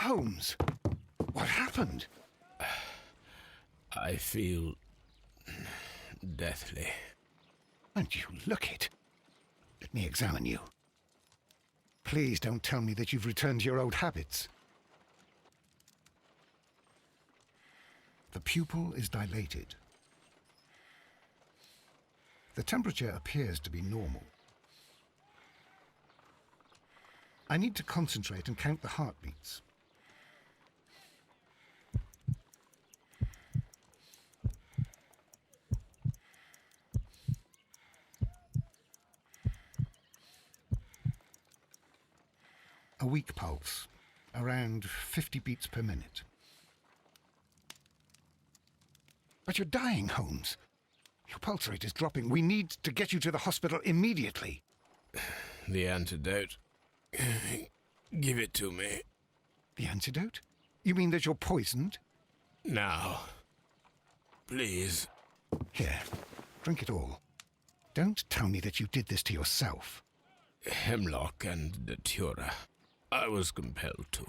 Holmes, what happened? I feel deathly. And you look it. Let me examine you. Please don't tell me that you've returned to your old habits. The pupil is dilated. The temperature appears to be normal. I need to concentrate and count the heartbeats. A weak pulse, around 50 beats per minute. But you're dying, Holmes. Your pulse rate is dropping. We need to get you to the hospital immediately. The antidote. Give it to me. The antidote? You mean that you're poisoned? Now. Please. Here, drink it all. Don't tell me that you did this to yourself. Hemlock and datura. I was compelled to.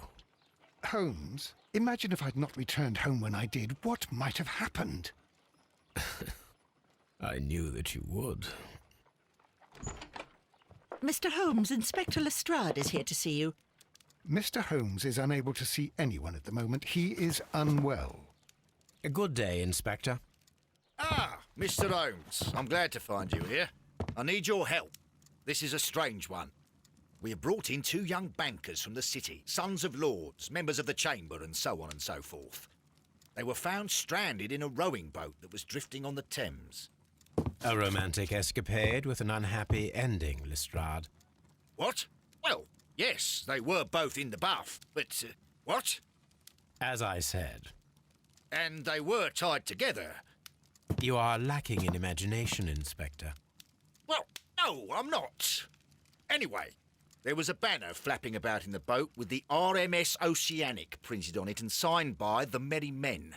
Holmes, imagine if I'd not returned home when I did. What might have happened? I knew that you would. Mr. Holmes, Inspector Lestrade is here to see you. Mr. Holmes is unable to see anyone at the moment. He is unwell. A good day, Inspector. Ah, Mr. Holmes. I'm glad to find you here. I need your help. This is a strange one. We have brought in 2 young bankers from the city, sons of lords, members of the chamber, and so on and so forth. They were found stranded in a rowing boat that was drifting on the Thames. A romantic escapade with an unhappy ending, Lestrade. What? Well, yes, they were both in the bath, but, what? As I said, And they were tied together. you are lacking in imagination, Inspector. Well, no, I'm not. Anyway, there was a banner flapping about in the boat with the RMS Oceanic printed on it and signed by the Merry Men.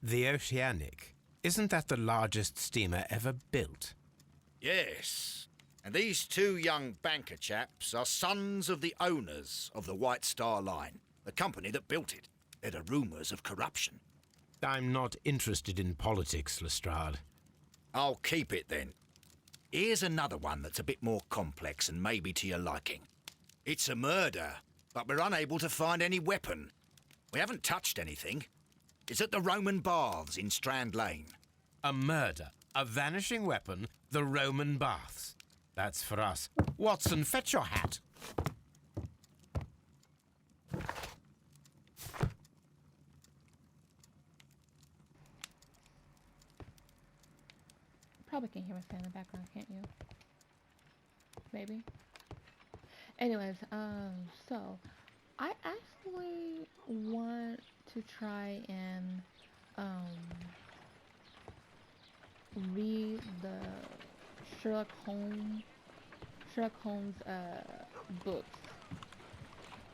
The Oceanic. Isn't that the largest steamer ever built? Yes. And these 2 young banker chaps are sons of the owners of the White Star Line, the company that built it. There are rumours of corruption. I'm not interested in politics, Lestrade. I'll keep it then. Here's another one that's a bit more complex and maybe to your liking. It's a murder, but we're unable to find any weapon. We haven't touched anything. It's at the Roman Baths in Strand Lane. A murder, a vanishing weapon, the Roman Baths. That's for us. Watson, fetch your hat. Probably can hear my fan in the background, can't you? Maybe. Anyways, so I actually want to try and read the Sherlock Holmes books.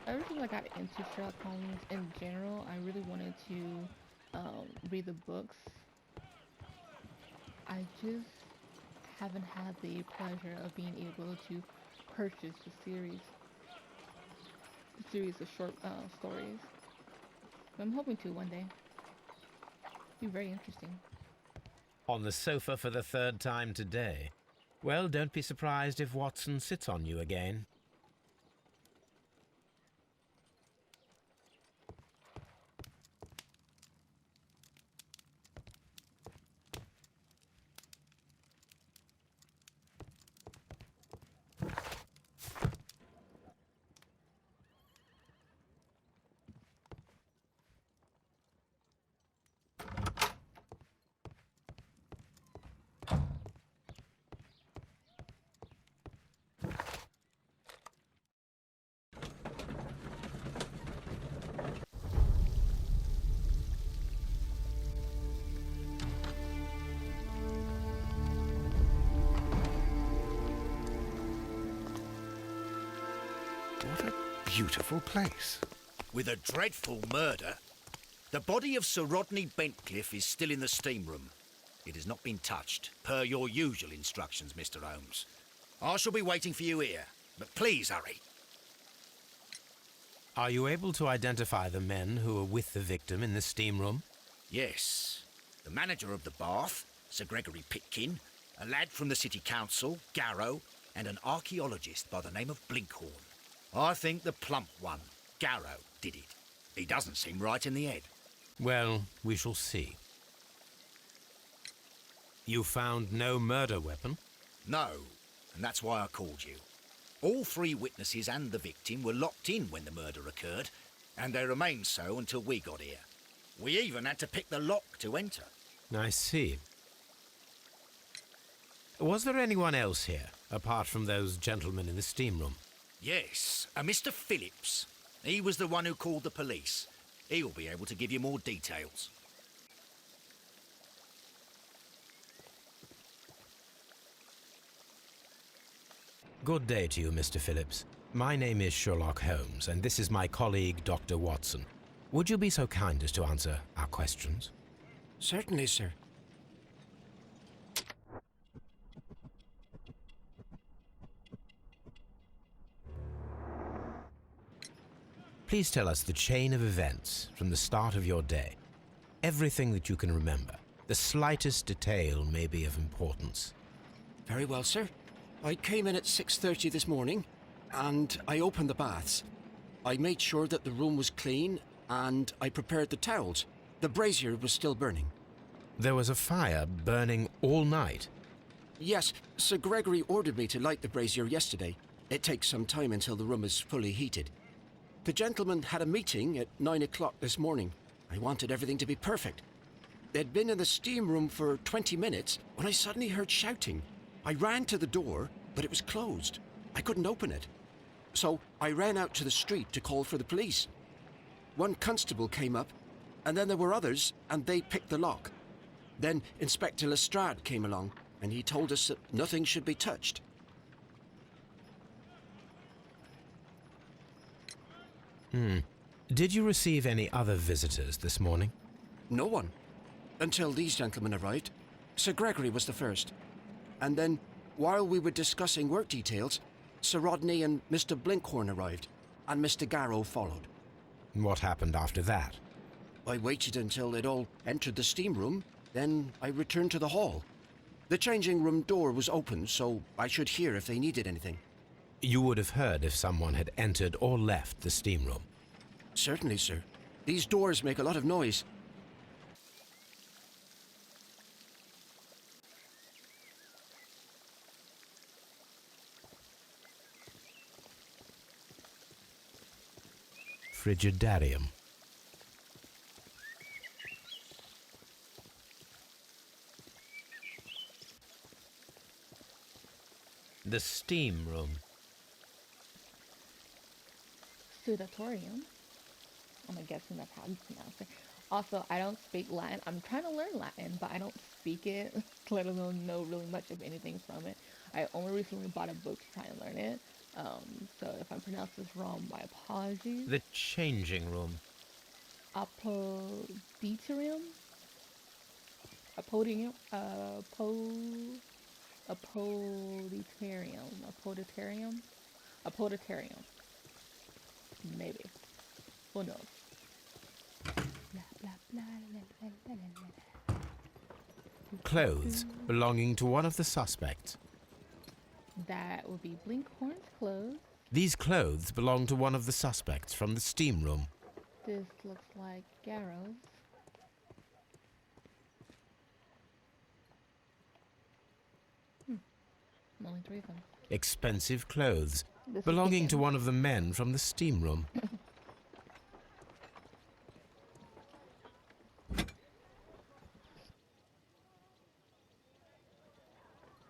Ever since I got into Sherlock Holmes in general, I really wanted to read the books. I just haven't had the pleasure of being able to purchase the series of short stories. But I'm hoping to one day. It'll be very interesting. On the sofa for the 3rd time today. Well, don't be surprised if Watson sits on you again. What a beautiful place. With a dreadful murder. The body of Sir Rodney Bentcliffe is still in the steam room. It has not been touched, per your usual instructions, Mr. Holmes. I shall be waiting for you here, but please hurry. Are you able to identify the men who were with the victim in the steam room? Yes. The manager of the bath, Sir Gregory Pitkin, a lad from the city council, Garrow, and an archaeologist by the name of Blinkhorn. I think the plump one, Garrow, did it. He doesn't seem right in the head. Well, we shall see. You found no murder weapon? No, and that's why I called you. All three witnesses and the victim were locked in when the murder occurred, and they remained so until we got here. We even had to pick the lock to enter. I see. Was there anyone else here, apart from those gentlemen in the steam room? Yes, a Mr. Phillips. He was the one who called the police. He'll be able to give you more details. Good day to you, Mr. Phillips. My name is Sherlock Holmes, and this is my colleague, Dr. Watson. Would you be so kind as to answer our questions? Certainly, sir. Please tell us the chain of events from the start of your day. Everything that you can remember. The slightest detail may be of importance. Very well, sir. I came in at 6:30 this morning, and I opened the baths. I made sure that the room was clean, and I prepared the towels. The brazier was still burning. There was a fire burning all night. Yes, Sir Gregory ordered me to light the brazier yesterday. It takes some time until the room is fully heated. The gentlemen had a meeting at 9 o'clock this morning. I wanted everything to be perfect. They'd been in the steam room for 20 minutes when I suddenly heard shouting. I ran to the door, but it was closed. I couldn't open it. So I ran out to the street to call for the police. One constable came up, and then there were others, and they picked the lock. Then Inspector Lestrade came along, and he told us that nothing should be touched. Did you receive any other visitors this morning? No one. Until these gentlemen arrived. Sir Gregory was the first. And then, while we were discussing work details, Sir Rodney and Mr. Blinkhorn arrived, and Mr. Garrow followed. What happened after that? I waited until they'd all entered the steam room, then I returned to the hall. The changing room door was open, so I should hear if they needed anything. You would have heard if someone had entered or left the steam room. Certainly, sir. These doors make a lot of noise. Frigidarium. The steam room. Sudatorium. I'm guessing that's how you pronounce it. Also, I don't speak Latin. I'm trying to learn Latin, but I don't speak it, let alone know really much of anything from it. I only recently bought a book to try and learn it. So if I pronounce this wrong, my apologies. The changing room. Apoditorium? Apodium? Apoditorium? Apoditorium. Maybe. Who knows? Blah, blah, blah, la, la, la, la, la. Clothes belonging to one of the suspects. That would be Blinkhorn's clothes. These clothes belong to one of the suspects from the steam room. This looks like Garrow's. Only 3 of them. Expensive clothes This is belonging to Pitkin. one of the men from the steam room.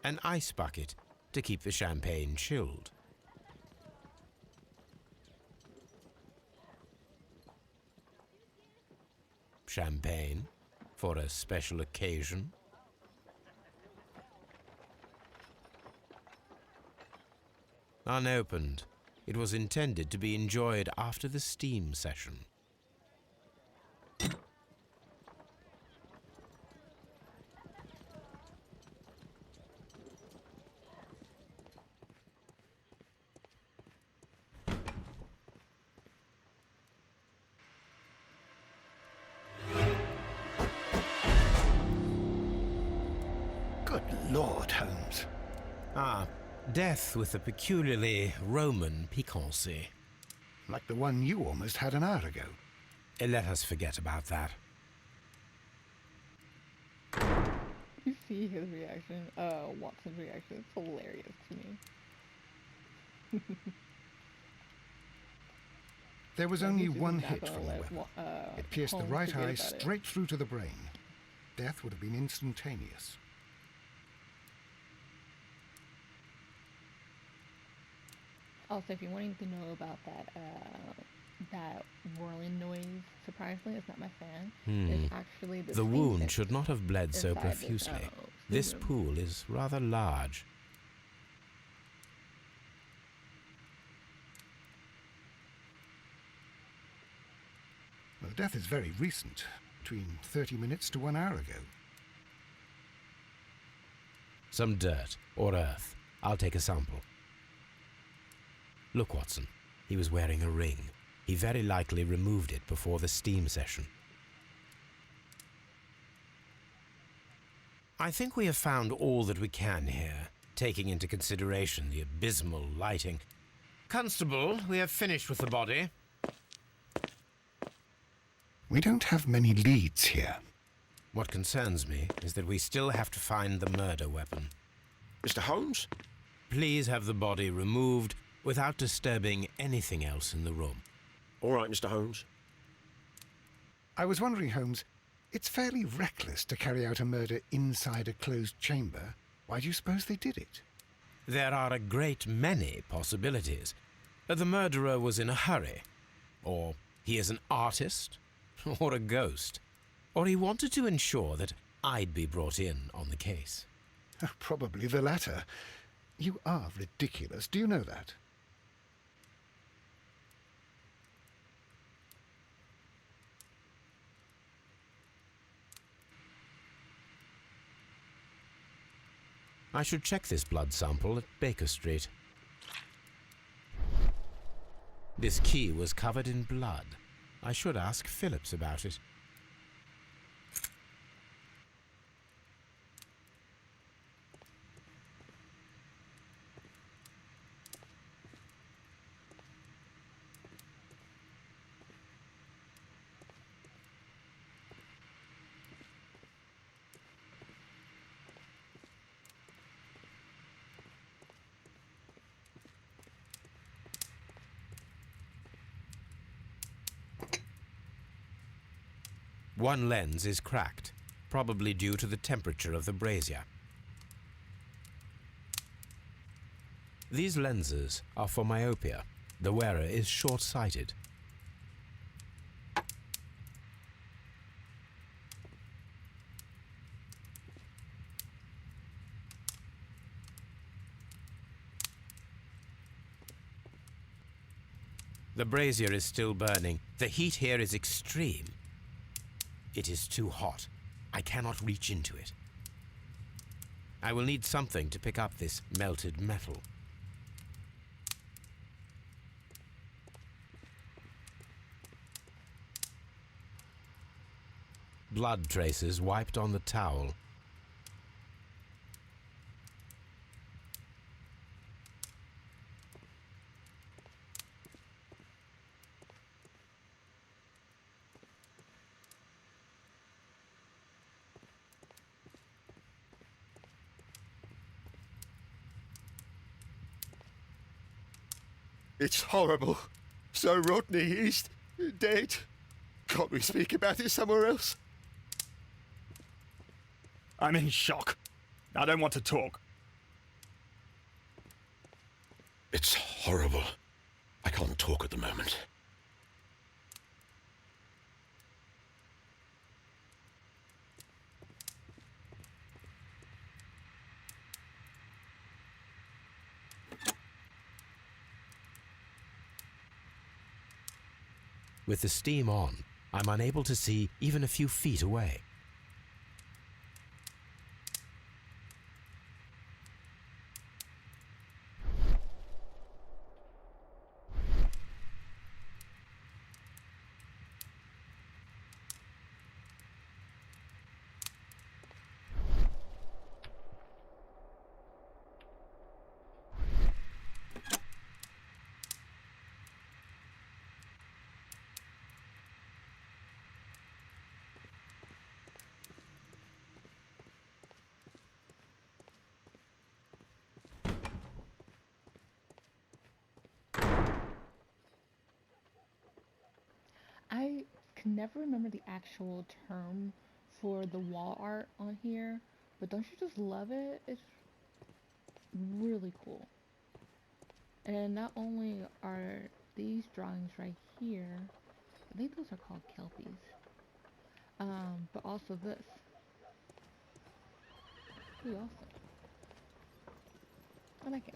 An ice bucket to keep the champagne chilled. Champagne for a special occasion. Unopened, it was intended to be enjoyed after the steam session. Lord, Holmes. Ah, death with a peculiarly Roman piquancy. Like the one you almost had an hour ago. Let us forget about that. You see his reaction, Watson's reaction. It's hilarious to me. There was Yeah, only he's just one not hit gonna from the let weapon. It pierced the Holmes right forget eye about it. straight through to the brain. Death would have been instantaneous. Also, if you're wanting to know about that whirling noise, surprisingly, it's not my fan. It's actually The wound steam should not have bled so inside this, profusely. steam This room. pool is rather large. Well, the death is very recent, between 30 minutes to 1 hour ago. Some dirt or earth. I'll take a sample. Look, Watson. He was wearing a ring. He very likely removed it before the steam session. I think we have found all that we can here, taking into consideration the abysmal lighting. Constable, we have finished with the body. We don't have many leads here. What concerns me is that we still have to find the murder weapon. Mr. Holmes? Please have the body removed without disturbing anything else in the room. All right, Mr. Holmes. I was wondering, Holmes, it's fairly reckless to carry out a murder inside a closed chamber. Why do you suppose they did it? There are a great many possibilities. The murderer was in a hurry. Or he is an artist. Or a ghost. Or he wanted to ensure that I'd be brought in on the case. Probably the latter. You are ridiculous. Do you know that? I should check this blood sample at Baker Street. This key was covered in blood. I should ask Phillips about it. One lens is cracked, probably due to the temperature of the brazier. These lenses are for myopia. The wearer is short-sighted. The brazier is still burning. The heat here is extreme. It is too hot. I cannot reach into it. I will need something to pick up this melted metal. Blood traces wiped on the towel. It's horrible. So Rodney, he's dead. Can't we speak about it somewhere else? I'm in shock. I don't want to talk. It's horrible. I can't talk at the moment. With the steam on, I'm unable to see even a few feet away. can never remember the actual term for the wall art on here, but don't you just love it? It's really cool. And not only are these drawings right here, I think those are called kelpies, but also this. Pretty awesome. I like it.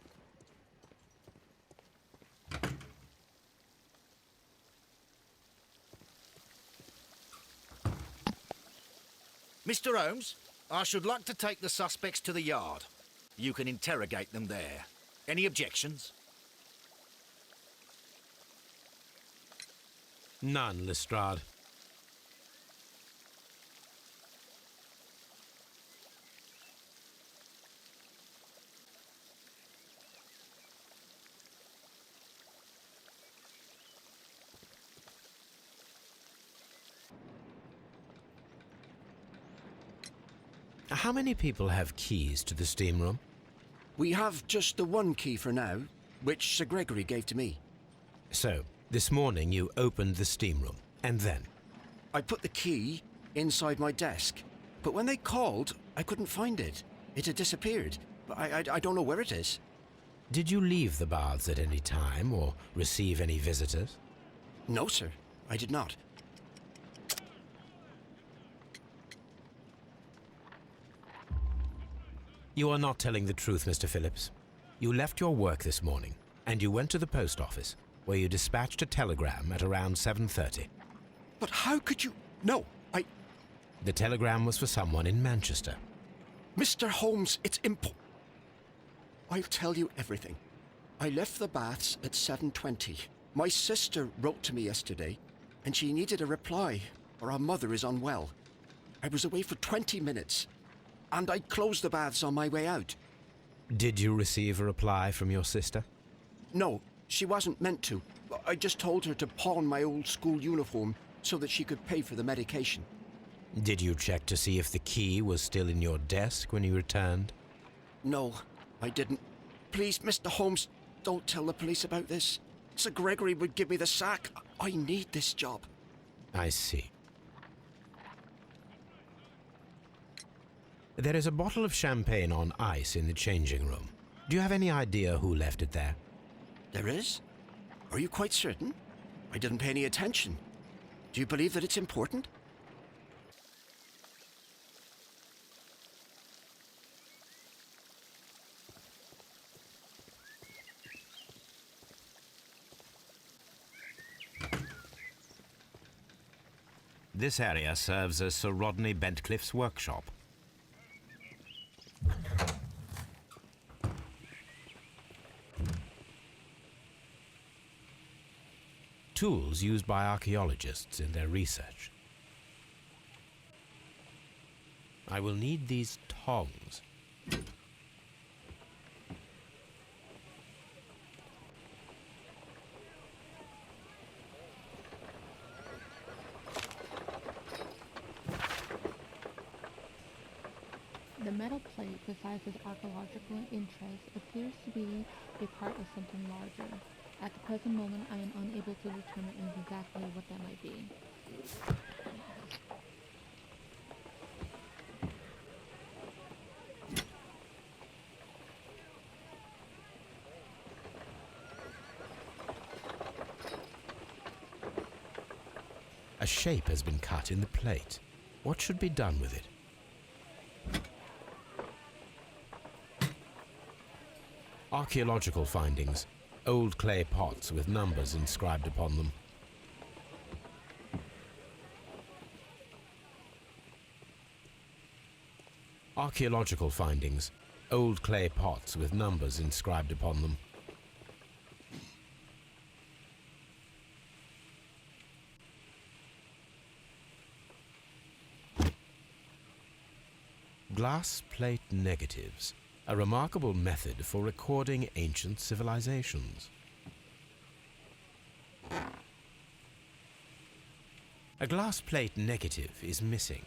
Mr. Holmes, I should like to take the suspects to the yard. You can interrogate them there. Any objections? None, Lestrade. How many people have keys to the steam room? We have just the one key for now, which Sir Gregory gave to me. So, this morning you opened the steam room, and then? I put the key inside my desk, but when they called, I couldn't find it. It had disappeared, but I don't know where it is. Did you leave the baths at any time, or receive any visitors? No, sir, I did not. You are not telling the truth, Mr. Phillips. You left your work this morning, and you went to the post office, where you dispatched a telegram at around 7:30. But how could you... No, The telegram was for someone in Manchester. Mr. Holmes, it's I'll tell you everything. I left the baths at 7:20. My sister wrote to me yesterday, and she needed a reply, or our mother is unwell. I was away for 20 minutes, and I closed the baths on my way out. Did you receive a reply from your sister? No, she wasn't meant to. I just told her to pawn my old school uniform so that she could pay for the medication. Did you check to see if the key was still in your desk when you returned? No, I didn't. Please, Mr. Holmes, don't tell the police about this. Sir Gregory would give me the sack. I need this job. I see. There is a bottle of champagne on ice in the changing room. Do you have any idea who left it there? There is? Are you quite certain? I didn't pay any attention. Do you believe that it's important? This area serves as Sir Rodney Bentcliffe's workshop. Tools used by archaeologists in their research. I will need these tongs. The metal plate, besides its archaeological interest, appears to be a part of something larger. At the present moment, I am unable to determine exactly what that might be. A shape has been cut in the plate. What should be done with it? Archaeological findings. Old clay pots with numbers inscribed upon them. Archaeological findings. Old clay pots with numbers inscribed upon them. Glass plate negatives. A remarkable method for recording ancient civilizations. A glass plate negative is missing.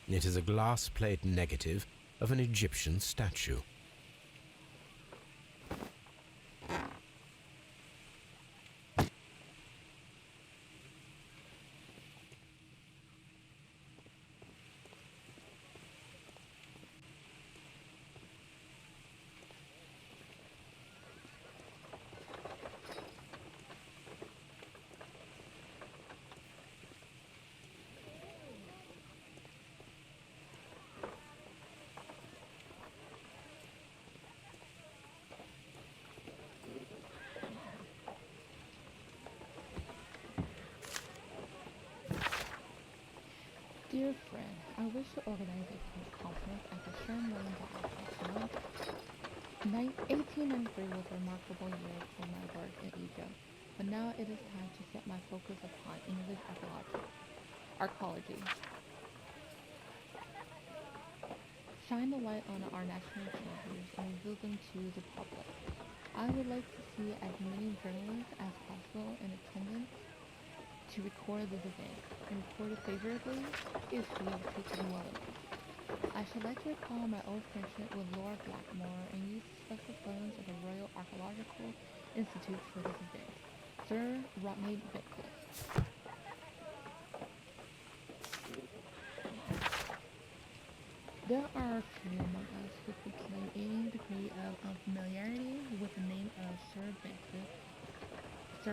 It is a glass plate negative of an Egyptian statue. Dear friend, I wish to organize a conference at the Sherlock next month. 1893 was a remarkable year for my work in Egypt, but now it is time to set my focus upon English archaeology. Shine the light on our national treasures and reveal them to the public. I would like to see as many journalists as possible in attendance to record this event, and record it favorably if we are treated well enough. I should like to recall my old friendship with Lord Blackmore and use special funds of the Royal Archaeological Institute for this event. Sir Rodney Beckwith. There are a few among us who could claim any degree of familiarity with the name of Sir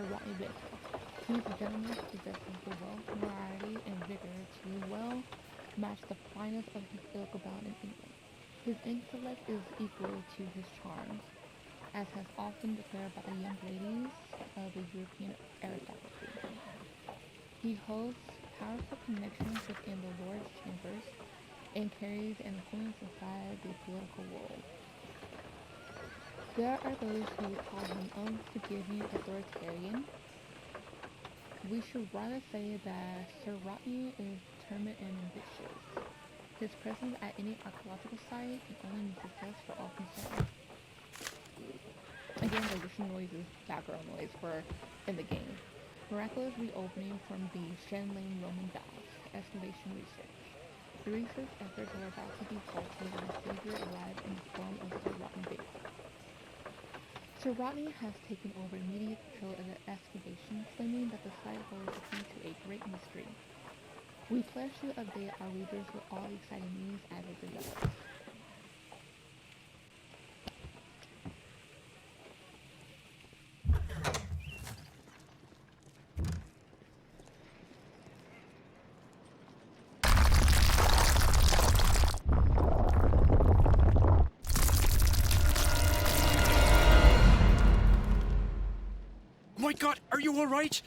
Rodney Beckwith. He is a gentleman who possesses the wealth, variety, and vigor to well match the finest of his ilk about in England. His intellect is equal to his charms, as has often declared by the young ladies of the European aristocracy. He holds powerful connections within the Lord's chambers and carries an influence inside the political world. There are those who call him unforgiving authoritarian. We should rather say that Sir Rodney is determined and ambitious. His presence at any archaeological site can only mean success for all concerned. Again, the additional noise is background noise for in the game. Miraculous reopening from the Shenlane Roman baths. Excavation research. The research efforts are about to be halted when the savior arrived in the form of Sir Rodney Baker. Sir Rodney has taken over immediate control of the excavation, claiming that the site holds the key to a great mystery. We pledge to update our readers with all the exciting news as it develops. My God, are you all right?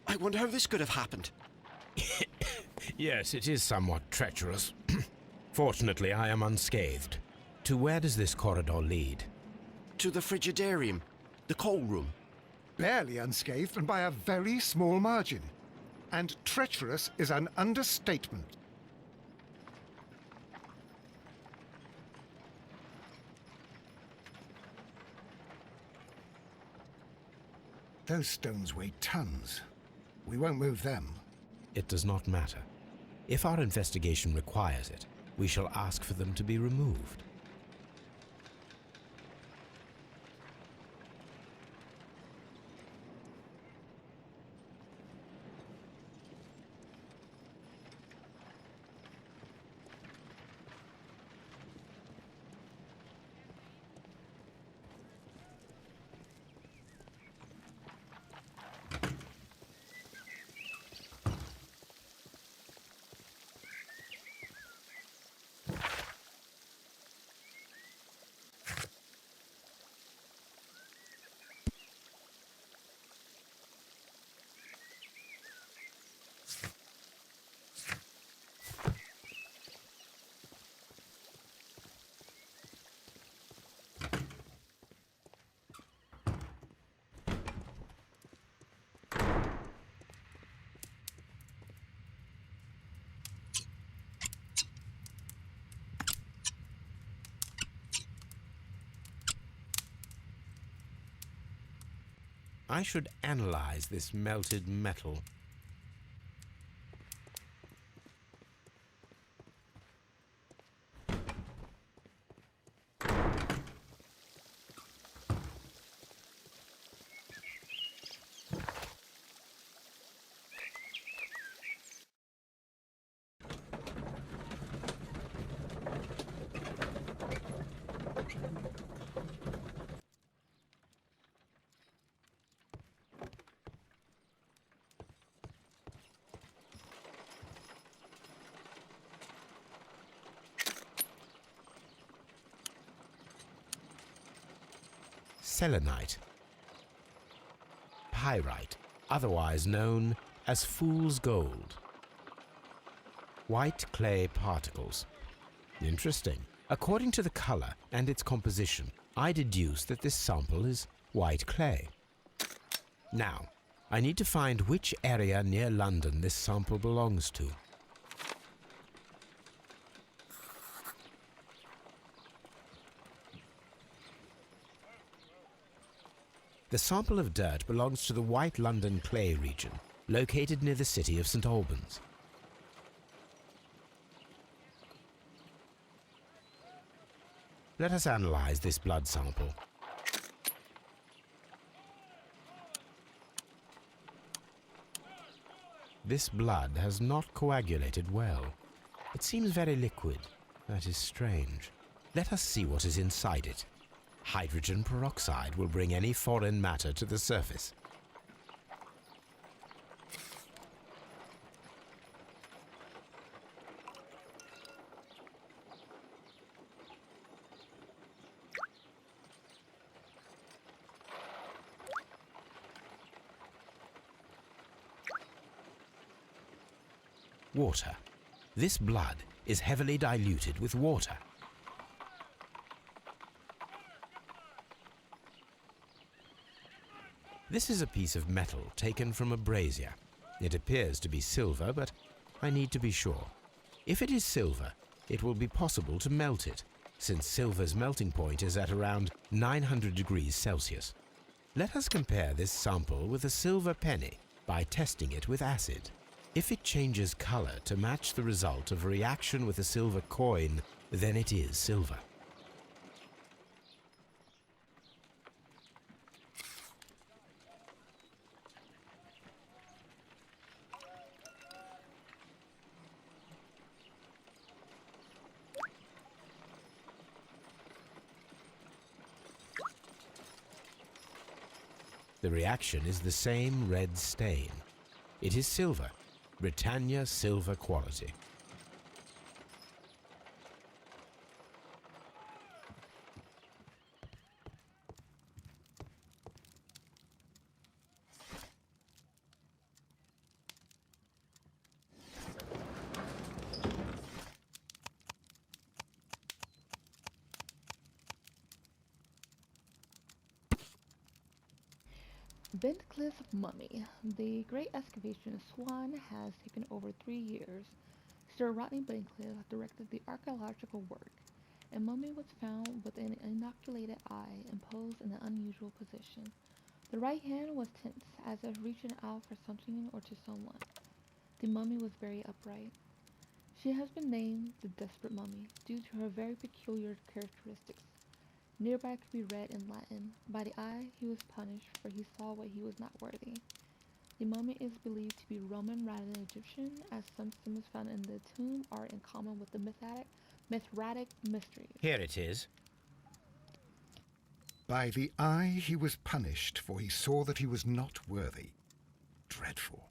I wonder how this could have happened. Yes, it is somewhat treacherous. Fortunately, I am unscathed. To where does this corridor lead? To the frigidarium, the coal room. Barely unscathed and by a very small margin. And treacherous is an understatement. Those stones weigh tons. We won't move them. It does not matter. If our investigation requires it, we shall ask for them to be removed. I should analyze this melted metal. Selenite. Pyrite, otherwise known as fool's gold. White clay particles. Interesting. According to the color and its composition, I deduce that this sample is white clay. Now, I need to find which area near London this sample belongs to. The sample of dirt belongs to the White London clay region, located near the city of St. Albans. Let us analyze this blood sample. This blood has not coagulated well. It seems very liquid. That is strange. Let us see what is inside it. Hydrogen peroxide will bring any foreign matter to the surface. Water. This blood is heavily diluted with water. This is a piece of metal taken from a brazier. It appears to be silver, but I need to be sure. If it is silver, it will be possible to melt it, since silver's melting point is at around 900 degrees Celsius. Let us compare this sample with a silver penny by testing it with acid. If it changes color to match the result of a reaction with a silver coin, then it is silver. The reaction is the same red stain. It is silver, Britannia silver quality. Bentcliff Mummy. The great excavation of Swan has taken over 3 years. Sir Rodney Bentcliff directed the archaeological work. A mummy was found with an inoculated eye and posed in an unusual position. The right hand was tense, as if reaching out for something or to someone. The mummy was very upright. She has been named the Desperate Mummy due to her very peculiar characteristics. Nearby could be read in Latin, "By the eye he was punished, for he saw what he was not worthy." The mummy is believed to be Roman rather than Egyptian, as some symbols found in the tomb are in common with the Mithratic mysteries. Here it is. By the eye he was punished, for he saw that he was not worthy. Dreadful.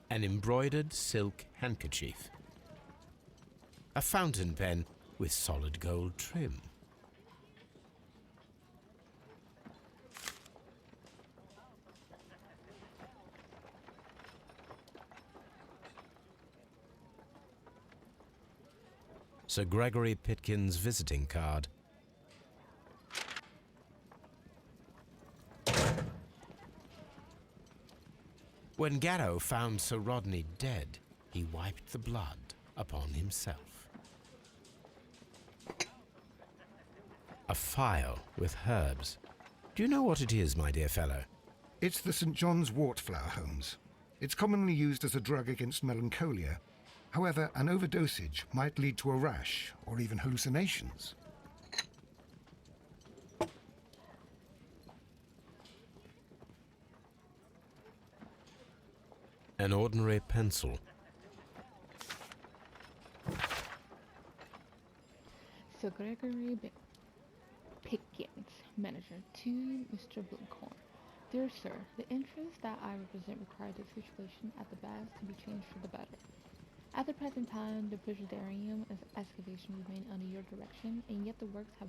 An embroidered silk handkerchief. A fountain pen with solid gold trim. Sir Gregory Pitkin's visiting card. When Garrow found Sir Rodney dead, he wiped the blood upon himself. A phial with herbs. Do you know what it is, my dear fellow? It's the St. John's wort flower, Holmes. It's commonly used as a drug against melancholia. However, an overdosage might lead to a rash or even hallucinations. An ordinary pencil. So Gregory Pickens, manager, to Mr. Blinkhorn. Dear sir, the interests that I represent require the situation at the best to be changed for the better. At the present time, the Presbyterian excavation remain under your direction, and yet the works have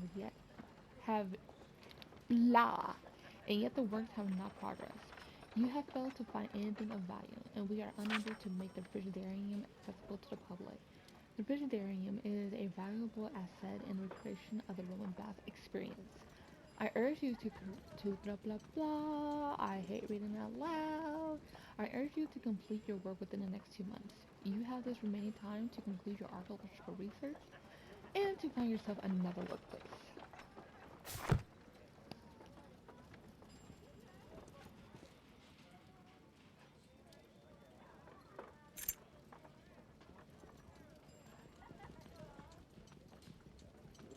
not progressed. You have failed to find anything of value, and we are unable to make the Presbyterian accessible to the public. The Presbyterian is a valuable asset in recreation of the Roman bath experience. I urge you to blah blah blah. I hate reading out loud. I urge you to complete your work within the next 2 months. You have this remaining time to conclude your archaeological research and to find yourself another workplace.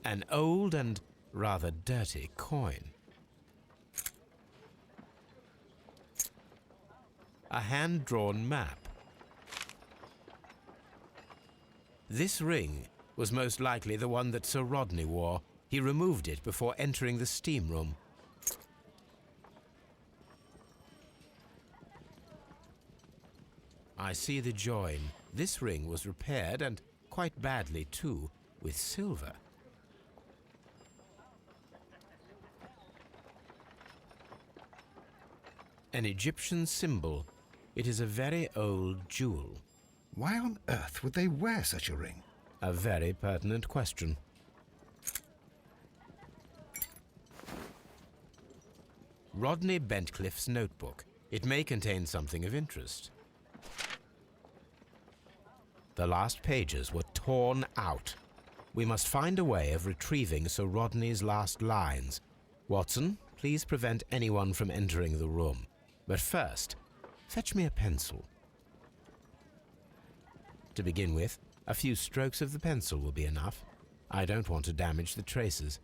An old and rather dirty coin. A hand-drawn map. This ring was most likely the one that Sir Rodney wore. He removed it before entering the steam room. I see the join. This ring was repaired, and quite badly too, with silver. An Egyptian symbol. It is a very old jewel. Why on earth would they wear such a ring? A very pertinent question. Rodney Bentcliffe's notebook. It may contain something of interest. The last pages were torn out. We must find a way of retrieving Sir Rodney's last lines. Watson, please prevent anyone from entering the room. But first, fetch me a pencil. To begin with, a few strokes of the pencil will be enough. I don't want to damage the traces.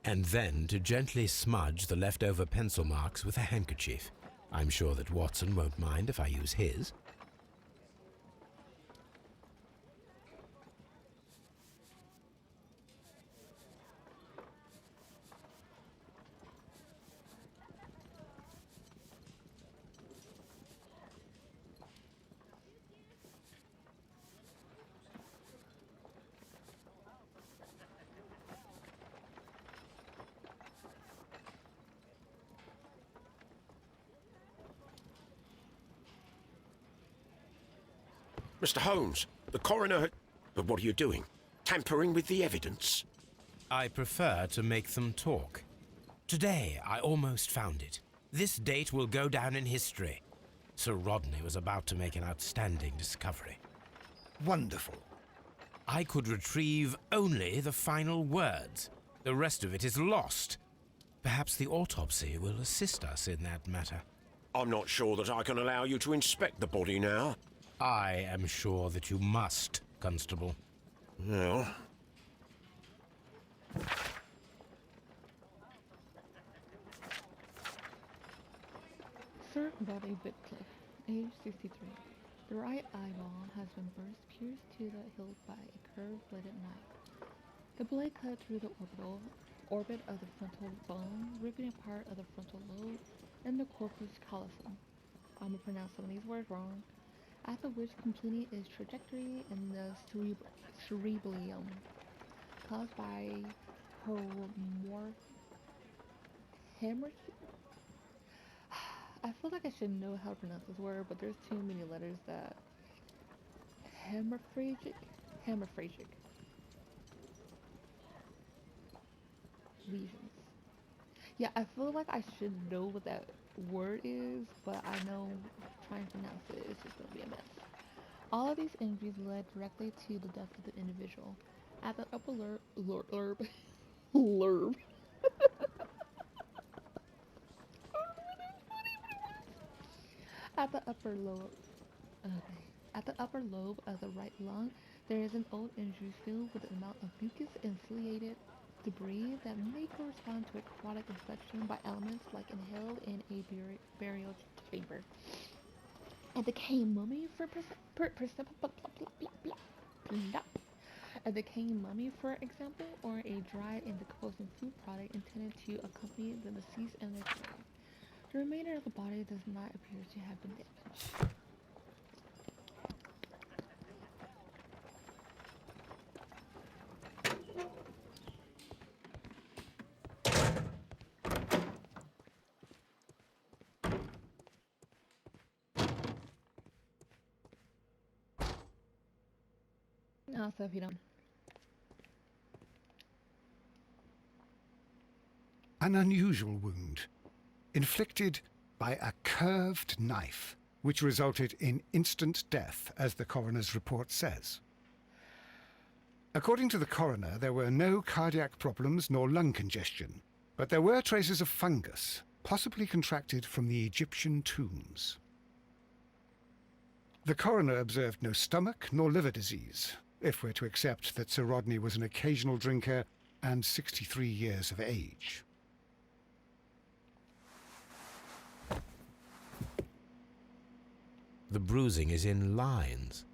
And then to gently smudge the leftover pencil marks with a handkerchief. I'm sure that Watson won't mind if I use his. Mr. Holmes, the coroner... But what are you doing? Tampering with the evidence? I prefer to make them talk. Today, I almost found it. This date will go down in history. Sir Rodney was about to make an outstanding discovery. Wonderful. I could retrieve only the final words. The rest of it is lost. Perhaps the autopsy will assist us in that matter. I'm not sure that I can allow you to inspect the body now. I am sure that you must, Constable. Well... Sir Bobby Whitcliffe, age 63. The right eyeball has been burst pierced to the hilt by a curved-bladed knife. The blade cut through the orbit of the frontal bone, ripping a part of the frontal lobe and the corpus callosum. I'm gonna pronounce some of these words wrong. After which completing its trajectory in the cerebellum, caused by hemorrhage. I feel like I should know how to pronounce this word, but there's too many letters that... Hemorrhagic reasons. Yeah, I feel like I should know what that word is, but I know trying to pronounce it is just going to be a mess. All of these injuries led directly to the death of the individual. At the upper lurb. At the upper lobe, okay. At the upper lobe of the right lung, there is an old injury filled with an amount of mucus and ciliated debris that may correspond to a chronic infection by elements like inhaled in a burial chamber. A decaying mummy a decaying mummy, for example, or a dried and decomposing food product intended to accompany the deceased and their grave. The remainder of the body does not appear to have been damaged. So if you don't. An unusual wound, inflicted by a curved knife, which resulted in instant death, as the coroner's report says. According to the coroner, there were no cardiac problems nor lung congestion, but there were traces of fungus, possibly contracted from the Egyptian tombs. The coroner observed no stomach nor liver disease, if we're to accept that Sir Rodney was an occasional drinker and 63 years of age. The bruising is in lines.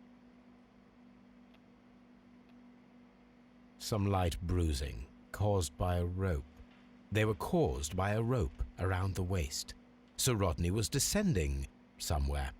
Some light bruising, caused by a rope. They were caused by a rope around the waist. Sir Rodney was descending somewhere.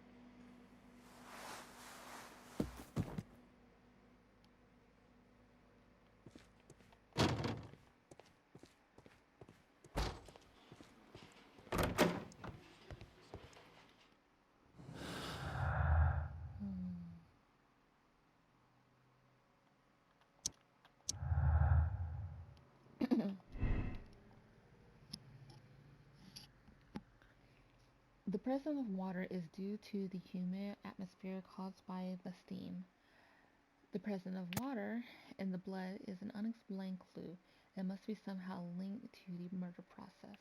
The presence of water is due to the humid atmosphere caused by the steam. The presence of water in the blood is an unexplained clue and must be somehow linked to the murder process.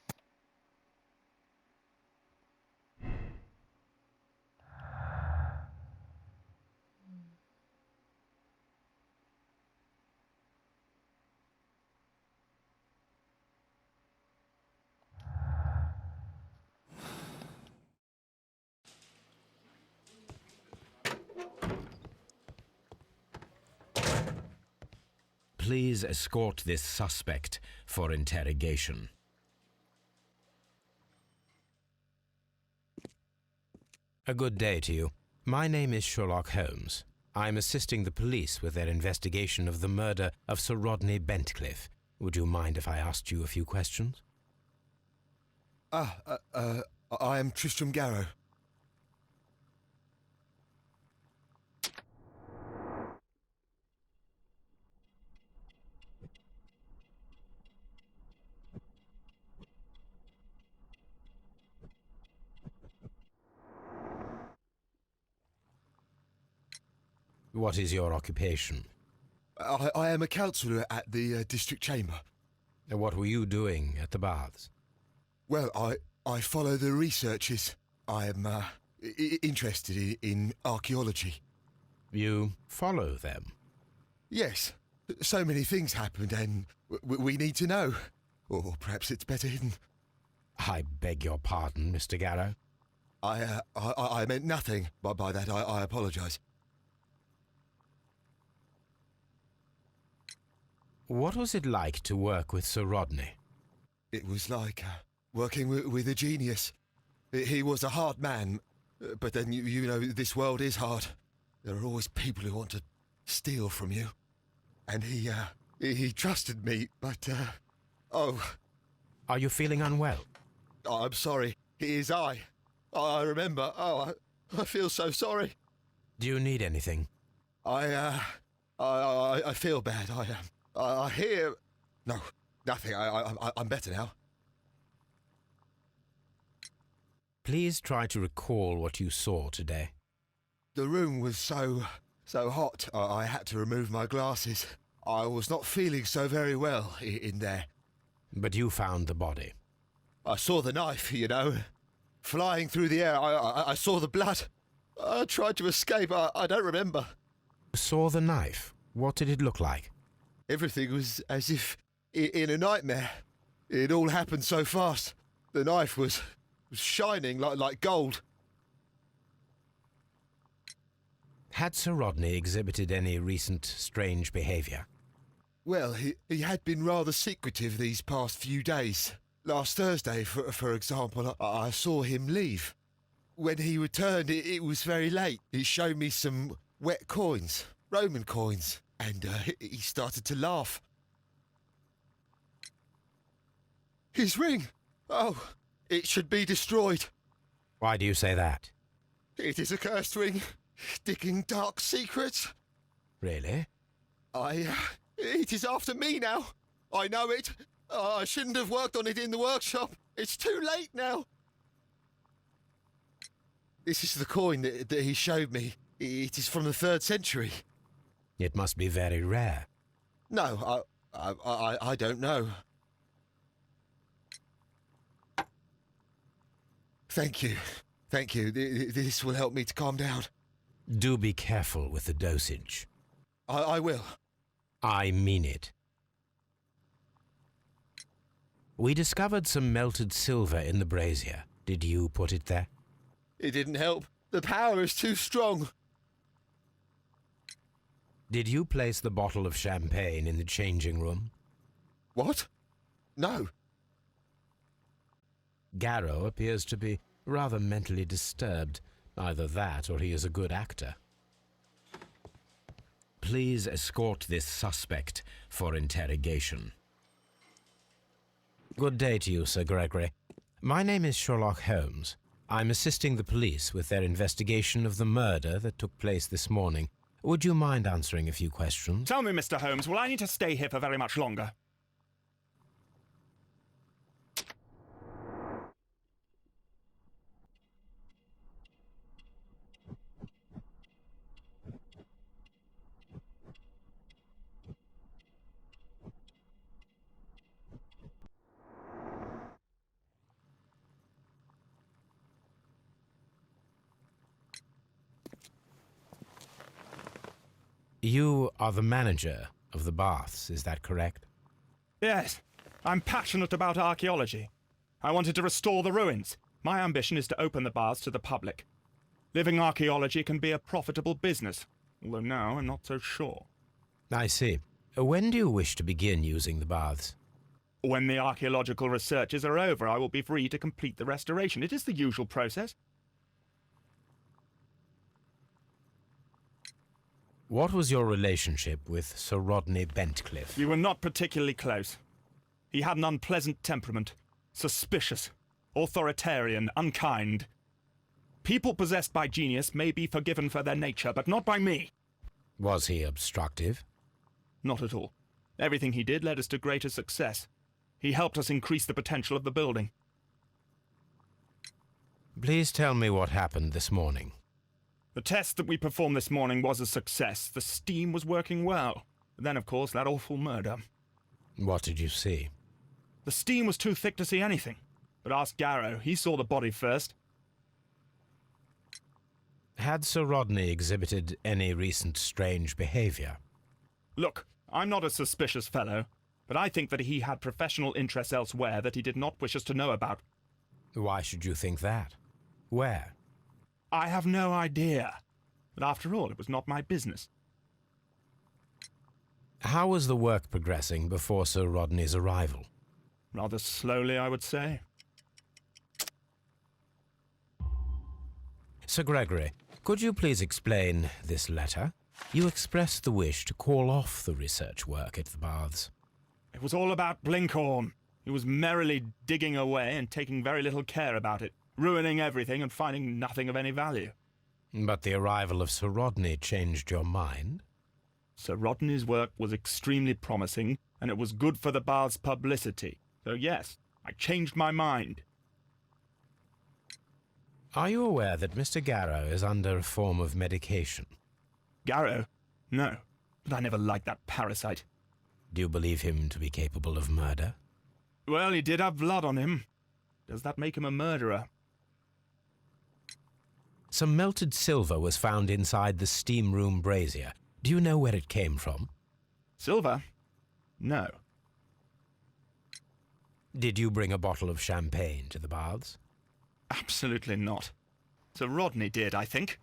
Please escort this suspect for interrogation. A good day to you. My name is Sherlock Holmes. I'm assisting the police with their investigation of the murder of Sir Rodney Bentcliffe. Would you mind if I asked you a few questions? I am Tristram Garrow. What is your occupation? I am a counsellor at the district chamber. What were you doing at the baths? Well, I follow the researches. I am interested in archaeology. You follow them? Yes. So many things happened and we need to know. Or perhaps it's better hidden. I beg your pardon, Mr. Garrow. I meant nothing by that. I apologise. What was it like to work with Sir Rodney? It was like working with a genius. He was a hard man, but then you know this world is hard. There are always people who want to steal from you. And he trusted me, but oh. Are you feeling unwell? Oh, I'm sorry. It is I remember. Oh, I feel so sorry. Do you need anything? I feel bad. I hear... No, nothing. I'm better now. Please try to recall what you saw today. The room was so hot, I had to remove my glasses. I was not feeling so very well in there. But you found the body. I saw the knife, you know, flying through the air. I saw the blood. I tried to escape. I don't remember. Saw the knife? What did it look like? Everything was as if in a nightmare. It all happened so fast. The knife was shining like gold. Had Sir Rodney exhibited any recent strange behaviour? Well, he had been rather secretive these past few days. Last Thursday, for example, I saw him leave. When he returned, it was very late. He showed me some wet coins, Roman coins, and he started to laugh. His ring! Oh, it should be destroyed. Why do you say that? It is a cursed ring, digging dark secrets. Really? It is after me now. I know it. I shouldn't have worked on it in the workshop. It's too late now. This is the coin that he showed me. It is from the 3rd century. It must be very rare. No, I don't know. Thank you. Thank you. This will help me to calm down. Do be careful with the dosage. I will. I mean it. We discovered some melted silver in the brazier. Did you put it there? It didn't help. The power is too strong. Did you place the bottle of champagne in the changing room? What? No. Garrow appears to be rather mentally disturbed. Either that or he is a good actor. Please escort this suspect for interrogation. Good day to you, Sir Gregory. My name is Sherlock Holmes. I'm assisting the police with their investigation of the murder that took place this morning. Would you mind answering a few questions? Tell me, Mr. Holmes, will I need to stay here for very much longer? You are the manager of the baths, is that correct? Yes. I'm passionate about archaeology. I wanted to restore the ruins. My ambition is to open the baths to the public. Living archaeology can be a profitable business, although now I'm not so sure. I see. When do you wish to begin using the baths? When the archaeological researches are over, I will be free to complete the restoration. It is the usual process. What was your relationship with Sir Rodney Bentcliffe? We were not particularly close. He had an unpleasant temperament, suspicious, authoritarian, unkind. People possessed by genius may be forgiven for their nature, but not by me. Was he obstructive? Not at all. Everything he did led us to greater success. He helped us increase the potential of the building. Please tell me what happened this morning. The test that we performed this morning was a success. The steam was working well. Then, of course, that awful murder. What did you see? The steam was too thick to see anything. But ask Garrow. He saw the body first. Had Sir Rodney exhibited any recent strange behaviour? Look, I'm not a suspicious fellow, but I think that he had professional interests elsewhere that he did not wish us to know about. Why should you think that? Where? I have no idea. But after all, it was not my business. How was the work progressing before Sir Rodney's arrival? Rather slowly, I would say. Sir Gregory, could you please explain this letter? You expressed the wish to call off the research work at the baths. It was all about Blinkhorn. He was merrily digging away and taking very little care about it, ruining everything and finding nothing of any value. But the arrival of Sir Rodney changed your mind? Sir Rodney's work was extremely promising, and it was good for the bath's publicity. So yes, I changed my mind. Are you aware that Mr. Garrow is under a form of medication? Garrow? No, but I never liked that parasite. Do you believe him to be capable of murder? Well, he did have blood on him. Does that make him a murderer? Some melted silver was found inside the steam room brazier. Do you know where it came from? Silver? No. Did you bring a bottle of champagne to the baths? Absolutely not. Sir Rodney did, I think.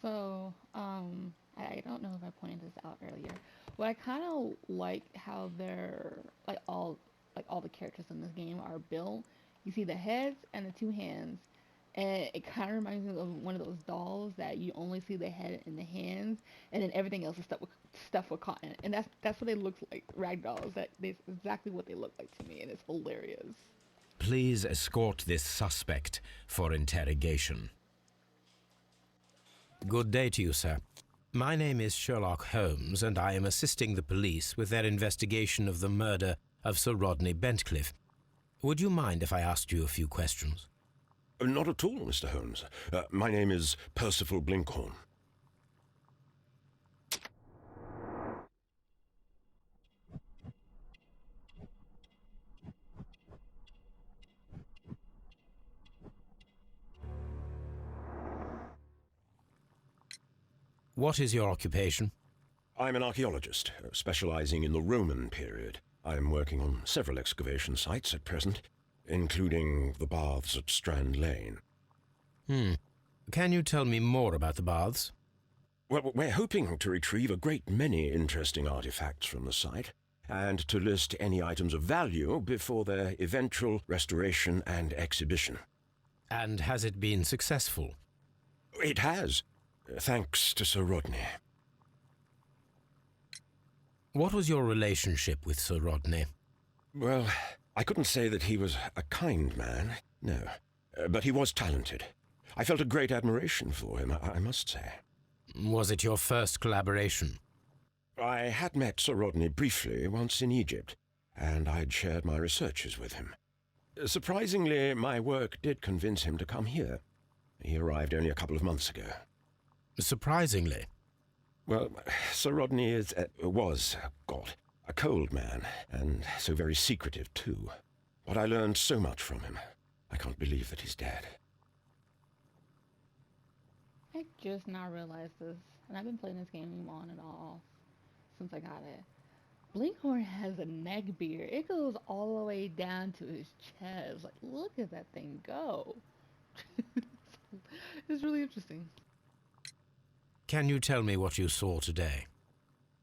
So, I don't know if I pointed this out earlier, but I kind of like how they're like all the characters in this game are built. You see the heads and the two hands, and it kind of reminds me of one of those dolls that you only see the head and the hands, and then everything else is stuffed with cotton. And that's what they look like, rag dolls. That's exactly what they look like to me, and it's hilarious. Please escort this suspect for interrogation. Good day to you, sir. My name is Sherlock Holmes, and I am assisting the police with their investigation of the murder of Sir Rodney Bentcliffe. Would you mind if I asked you a few questions? Not at all, Mr. Holmes. My name is Percival Blinkhorn. What is your occupation? I'm an archaeologist, specializing in the Roman period. I'm working on several excavation sites at present, including the baths at Strand Lane. Can you tell me more about the baths? Well, we're hoping to retrieve a great many interesting artifacts from the site, and to list any items of value before their eventual restoration and exhibition. And has it been successful? It has, thanks to Sir Rodney. What was your relationship with Sir Rodney? Well, I couldn't say that he was a kind man, no, but he was talented. I felt a great admiration for him, I must say. Was it your first collaboration? I had met Sir Rodney briefly once in Egypt, and I'd shared my researches with him. Surprisingly, my work did convince him to come here. He arrived only a couple of months ago. Surprisingly? Well, Sir Rodney was a cold man, and so very secretive, too. But I learned so much from him. I can't believe that he's dead. I just now realized this, and I've been playing this game on and off since I got it. Blinkhorn has a neck beard. It goes all the way down to his chest. Like, look at that thing go. It's really interesting. Can you tell me what you saw today?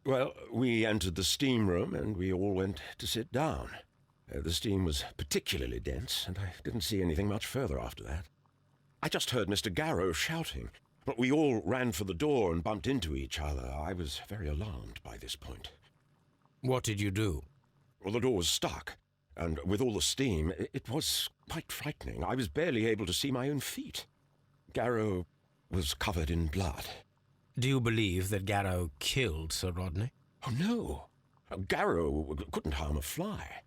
Well, we entered the steam room, and we all went to sit down. The steam was particularly dense, and I didn't see anything much further after that. I just heard Mr. Garrow shouting, but we all ran for the door and bumped into each other. I was very alarmed by this point. What did you do? Well, the door was stuck, and with all the steam, it was quite frightening. I was barely able to see my own feet. Garrow was covered in blood. Do you believe that Garrow killed Sir Rodney? Oh, no. Garrow couldn't harm a fly.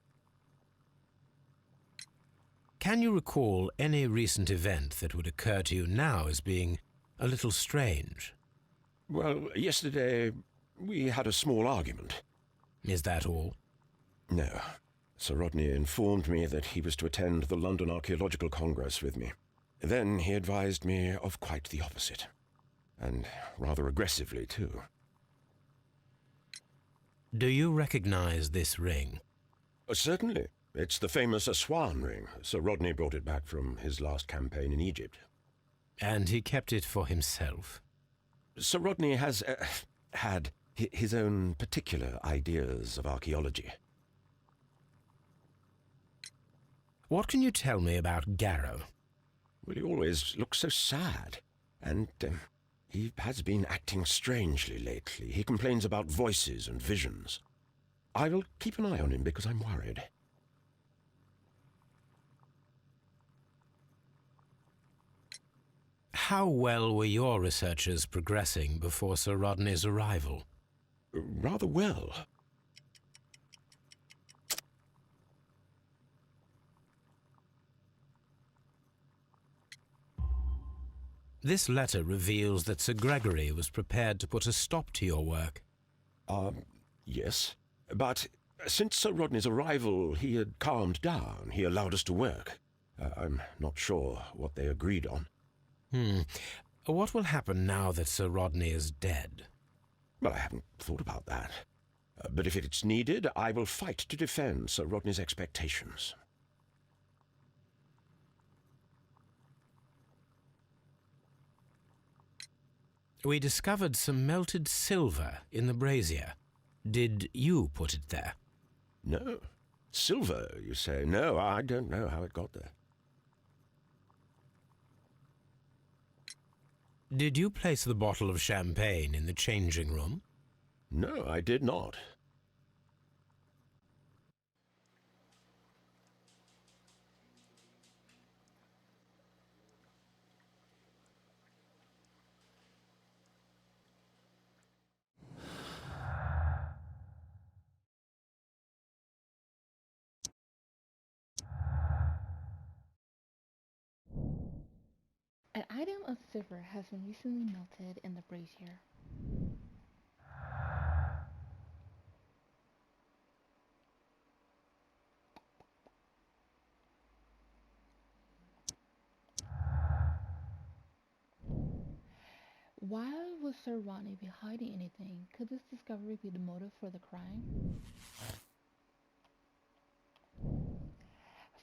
Can you recall any recent event that would occur to you now as being a little strange? Well, yesterday we had a small argument. Is that all? No. Sir Rodney informed me that he was to attend the London Archaeological Congress with me. Then he advised me of quite the opposite. And rather aggressively, too. Do you recognize this ring? Certainly. It's the famous Aswan ring. Sir Rodney brought it back from his last campaign in Egypt. And he kept it for himself? Sir Rodney has had his own particular ideas of archaeology. What can you tell me about Garrow? Well, he always looks so sad, and he has been acting strangely lately. He complains about voices and visions. I will keep an eye on him because I'm worried. How well were your researchers progressing before Sir Rodney's arrival? Rather well. This letter reveals that Sir Gregory was prepared to put a stop to your work. Yes. But since Sir Rodney's arrival, he had calmed down. He allowed us to work. I'm not sure what they agreed on. What will happen now that Sir Rodney is dead? Well, I haven't thought about that. But if it's needed, I will fight to defend Sir Rodney's expectations. We discovered some melted silver in the brazier. Did you put it there? No. Silver, you say? No, I don't know how it got there. Did you place the bottle of champagne in the changing room? No, I did not. An item of silver has been recently melted in the brazier. Why would Sir Rodney be hiding anything? Could this discovery be the motive for the crime?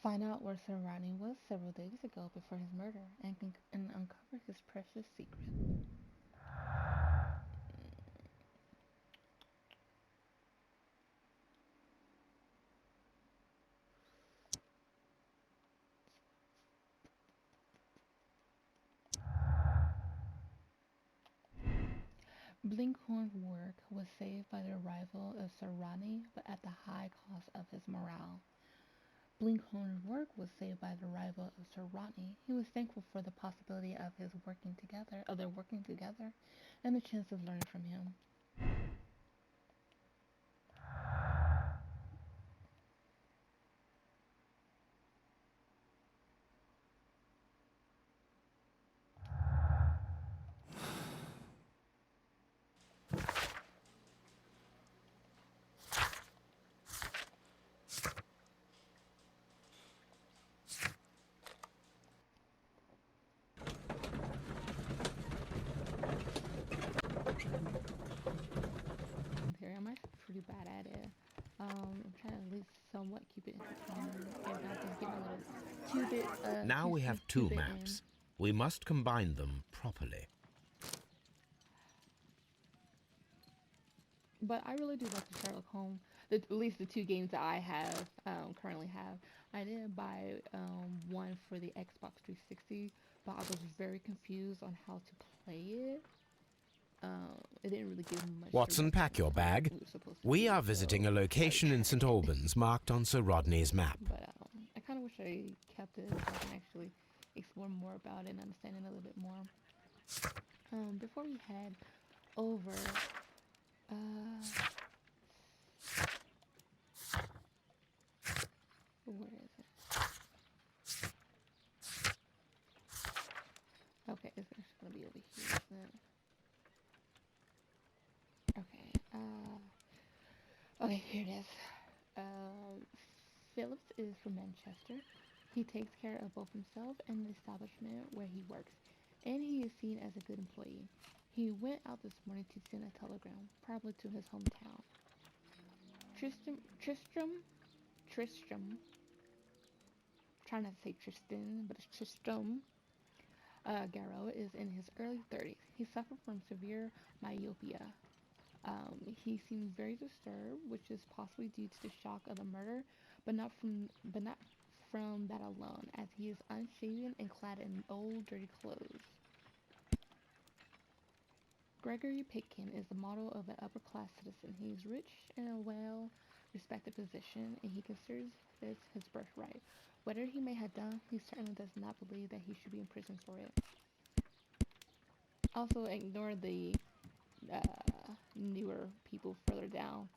Find out where Sir Rodney was several days ago before his murder and uncover his precious secret. Blinkhorn's work was saved by the arrival of Sir Rodney, but at the high cost of his morale. Blinkhorn's work was saved by the arrival of Sir Rodney. He was thankful for the possibility of their working together, and the chance of learning from him. Here, I'm actually pretty bad at it. I'm trying to at least somewhat keep it entertaining and not just get a little two-bit. Now we have two maps. We must combine them properly. But I really do like the Sherlock Holmes, at least the two games that I have currently have. I did buy one for the Xbox 360, but I was very confused on how to play it. It didn't really give me much. Watson, pack your bag. We are visiting a location in St. Albans marked on Sir Rodney's map. But I kind of wish I kept it so I can actually explore more about it and understand it a little bit more. Before we head over, where is it? Okay, it's actually gonna be over here, isn't it? Okay, okay, here it is. Phillips is from Manchester. He takes care of both himself and the establishment where he works, and he is seen as a good employee. He went out this morning to send a telegram, probably to his hometown. Tristram, trying not to say Tristan, but it's Tristram. Garrow is in his early 30s. He suffered from severe myopia. He seems very disturbed, which is possibly due to the shock of the murder, but not from that alone, as he is unshaven and clad in old, dirty clothes. Gregory Pitkin is the model of an upper-class citizen. He is rich in a well-respected position, and he considers this his birthright. Whatever he may have done, he certainly does not believe that he should be in prison for it. Also, ignore the newer people further down.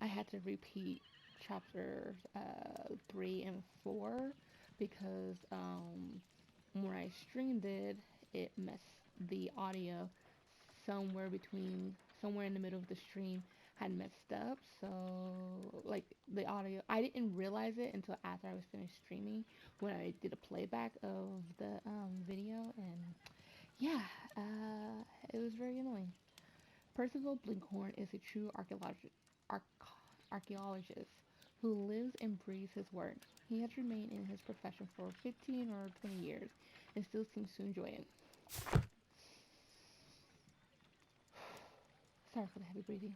I had to repeat chapters 3 and 4 because when I streamed it, it messed the audio somewhere in the middle of the stream had messed up. So like the audio, I didn't realize it until after I was finished streaming when I did a playback of the video, and yeah, it was very annoying. Percival Blinkhorn is a true arch- archaeologist who lives and breathes his work. He has remained in his profession for 15 or 20 years and still seems to enjoy it. Sorry for the heavy breathing.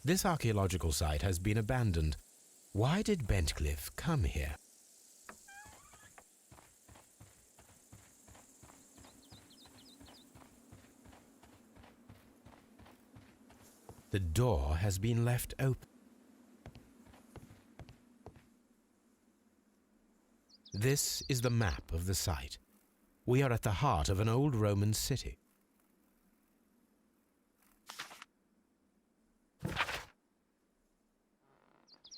This archaeological site has been abandoned. Why did Bentcliffe come here? The door has been left open. This is the map of the site. We are at the heart of an old Roman city.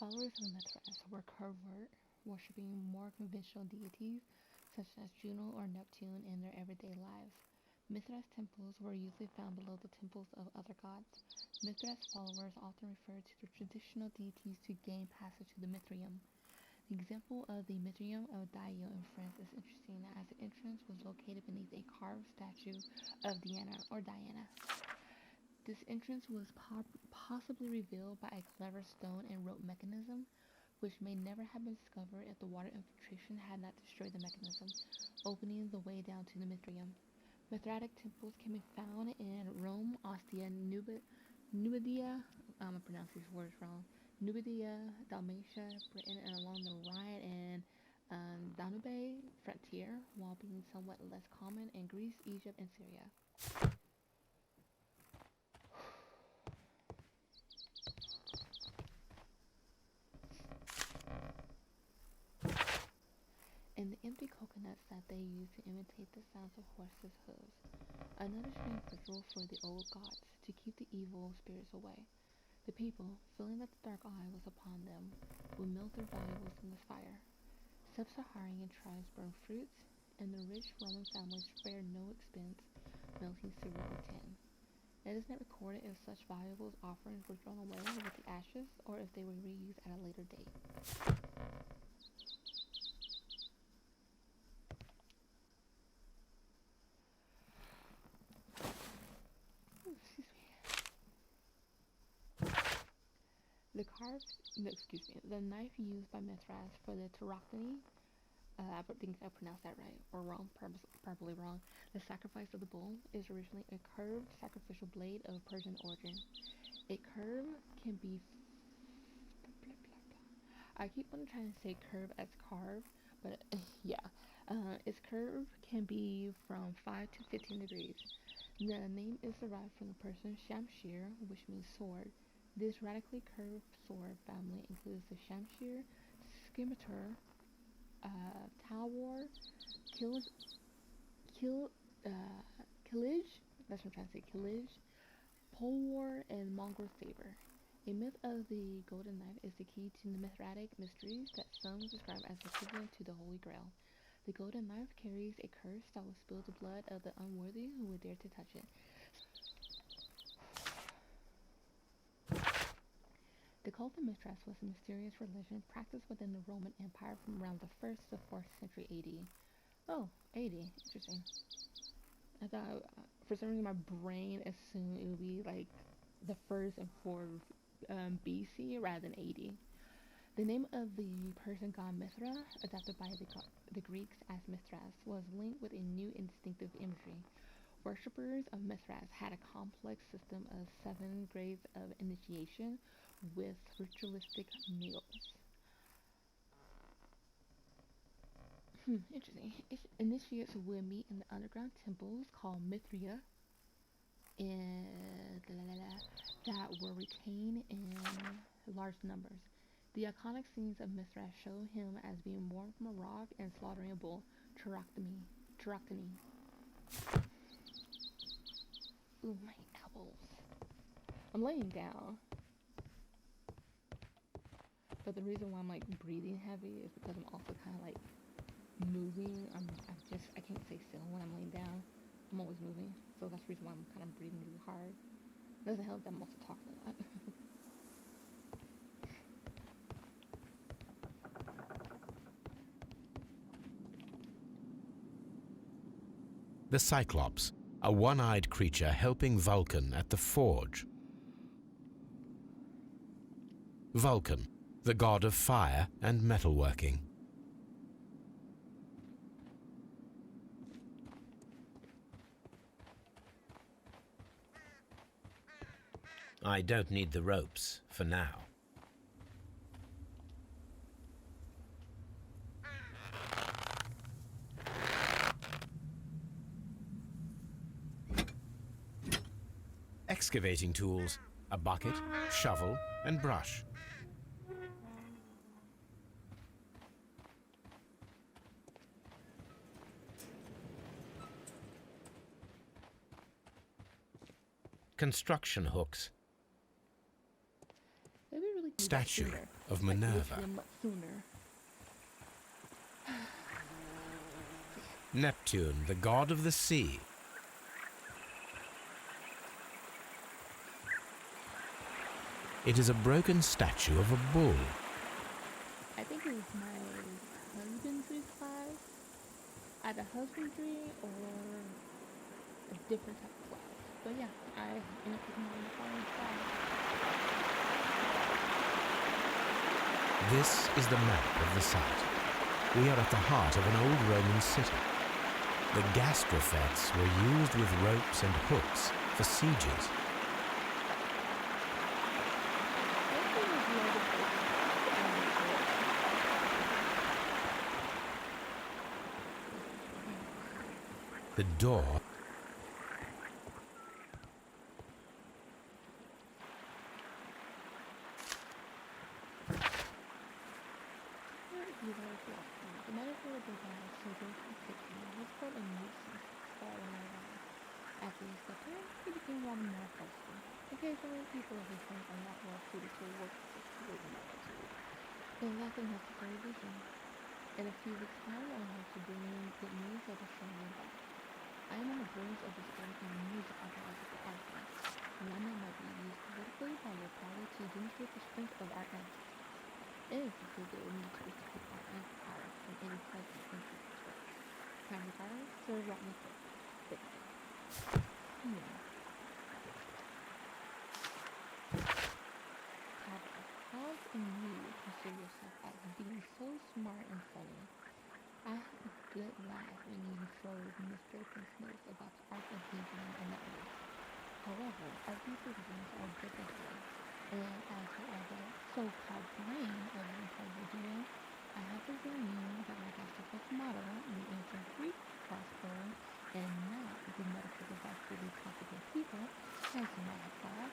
Followers of Mithras were covert, worshipping more conventional deities such as Juno or Neptune in their everyday lives. Mithras temples were usually found below the temples of other gods. Mithras followers often referred to the traditional deities to gain passage to the Mithraeum. The example of the Mithraeum of Dio in France is interesting as the entrance was located beneath a carved statue of Diana. This entrance was possibly revealed by a clever stone and rope mechanism, which may never have been discovered if the water infiltration had not destroyed the mechanism, opening the way down to the Mithraeum. Mithritic temples can be found in Rome, Ostia, Numidia, I'm gonna pronounce these words wrong, Numidia, Dalmatia, Britain, and along the Rhine and Danube frontier, while being somewhat less common in Greece, Egypt, and Syria. And the empty coconuts that they use to imitate the sounds of horses' hooves. Another strange ritual for the old gods, to keep the evil spirits away. The people, feeling that the dark eye was upon them, would melt their valuables in this fire. Sub-Saharan tribes burned fruits, and the rich Roman families spared no expense melting silver or tin. It is not recorded if such valuables offerings were thrown away with the ashes or if they were reused at a later date. The knife used by Mithras for the Tauroctony, I think I pronounced that right, or wrong, probably wrong. The sacrifice of the bull is originally a curved sacrificial blade of Persian origin. A curve can be, I keep on trying to say curve as carve, but yeah, its curve can be from 5 to 15 degrees. The name is derived from the Persian shamshir, which means sword. This radically curved sword family includes the shamshir, scimitar, talwar, kilij, that's what I'm trying to say, kilij, polewar, and Mongol saber. A myth of the golden knife is the key to the Mithridatic mysteries that some describe as equivalent to the Holy Grail. The golden knife carries a curse that will spill the blood of the unworthy who would dare to touch it. The cult of Mithras was a mysterious religion practiced within the Roman Empire from around the 1st to 4th century AD. Oh, AD, interesting. I thought, for some reason, my brain assumed it would be like the 1st and 4th BC rather than AD. The name of the Persian god Mithra, adopted by the Greeks as Mithras, was linked with a new and distinctive imagery. Worshippers of Mithras had a complex system of 7 grades of initiation with ritualistic meals. Interesting. Initiates would meet in the underground temples called Mithria that were retained in large numbers. The iconic scenes of Mithras show him as being born from a rock and slaughtering a bull. Tractany. Ooh, my elbows. I'm laying down. But the reason why I'm like breathing heavy is because I'm also kind of like moving. I can't stay still when I'm laying down. I'm always moving. So that's the reason why I'm kind of breathing really hard. It doesn't help that I'm also talking a lot. The Cyclops, a one-eyed creature helping Vulcan at the forge. Vulcan, the god of fire and metalworking. I don't need the ropes for now. Excavating tools, a bucket, shovel, and brush. Construction hooks. Maybe really do that Statue sooner. of Like, Minerva. literally much sooner. Neptune, the god of the sea. It is a broken statue of a bull. I think it was my husbandry class. Either husbandry or a different type of class. But yeah, I ended up picking one in the following class. This is the map of the site. We are at the heart of an old Roman city. The gastrofettes were used with ropes and hooks for sieges. The door The metaphor of the guy soldiers and fiction was quite a nuisance for a while. After he stepped in, he became rather more helpful. Occasionally, people of his rank are not well suited to work with such attitude. They lack a necessary vision. In a few weeks' time, I hope to bring you good news of the Sherlock back. I am on the verge of discovering a music archaeological artifact, one that might be used politically by your party to demonstrate the strength of our ancestors. It is the figure we need to protect our empire from any present and future threats. Time retiring, Sir Rodney Cook. How can you consider yourself as being so smart and funny? I had a good laugh when you showed Miss Draken's notes about the art of vision and networks. However, our deeper visions are different, and as for all the so-called brain of an incredible duo, I have to warn you that like our supposed motto, the ancient Greek crossbow, and not the medical device for these possible people, as you might have thought,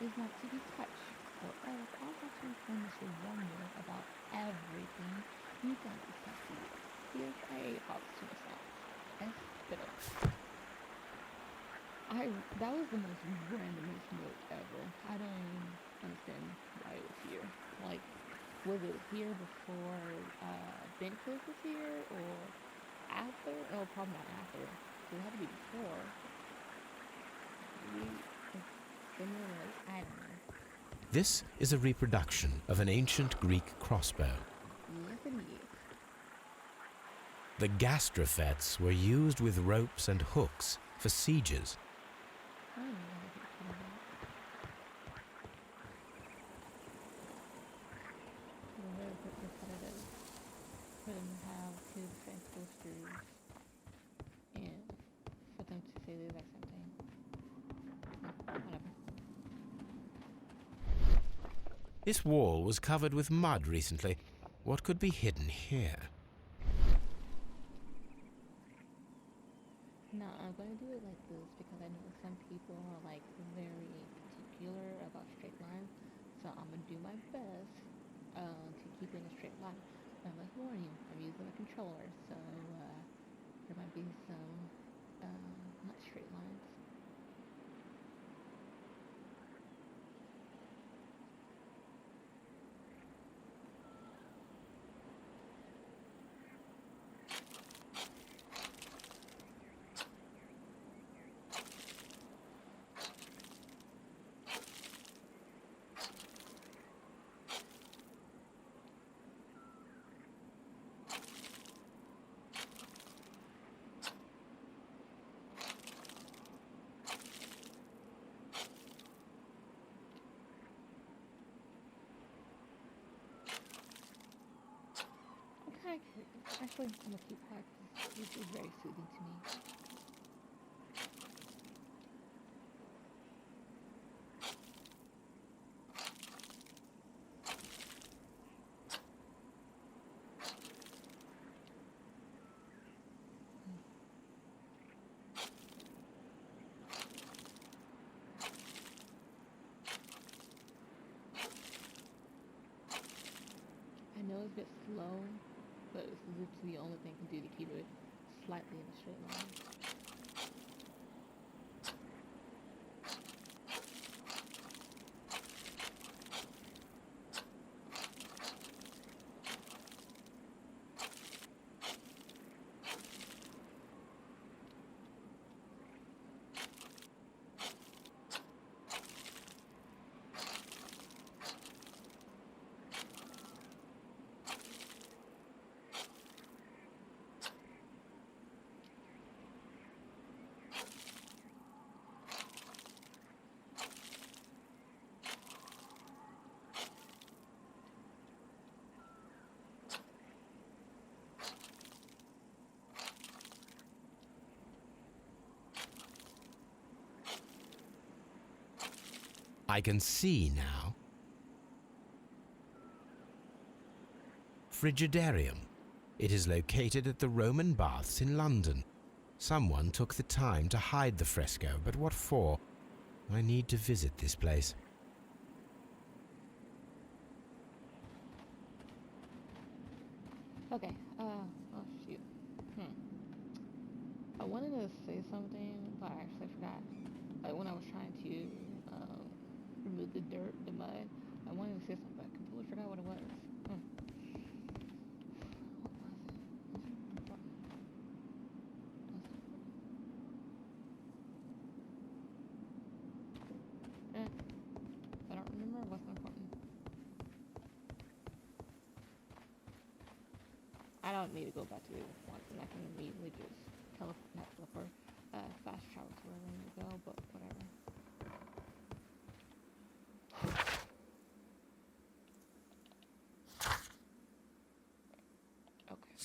is not to be touched, or else I'll have to inform Mr. Wonder about everything you done this past year. Here's a box to myself. Hospital. That was the most randomest note ever. I don't even understand why it was here. Like, was it here before Ben Cliff was here, or after? No, probably not after. It had to be before. I don't know. This is a reproduction of an ancient Greek crossbow. Yes, it is. The gastrofettes were used with ropes and hooks for sieges. I don't know what it's about. They're very repetitive. For them to have two different posters and for them to say the exact same thing. Whatever. This wall was covered with mud recently. What could be hidden here? No, I'm going to do it like this because I know some people are like very particular about straight lines. So I'm going to do my best to keep it in a straight line. I must warn you, I'm using a controller, so there might be some not straight lines. Actually, I'm gonna keep quiet because this is very soothing to me. I know it's a bit slow, but it's literally the only thing I can do to keep it slightly in a straight line. I can see now. Frigidarium. It is located at the Roman Baths in London. Someone took the time to hide the fresco, but what for? I need to visit this place. Okay, oh shoot. I wanted to say something, but I actually forgot. Like when I was trying to remove the dirt, the mud, I wanted to say something, but I completely forgot what it was. What was it? I don't remember. It wasn't important. I don't need to go back to it once, and I can immediately just fast travel to where I need to go, but whatever. Okay.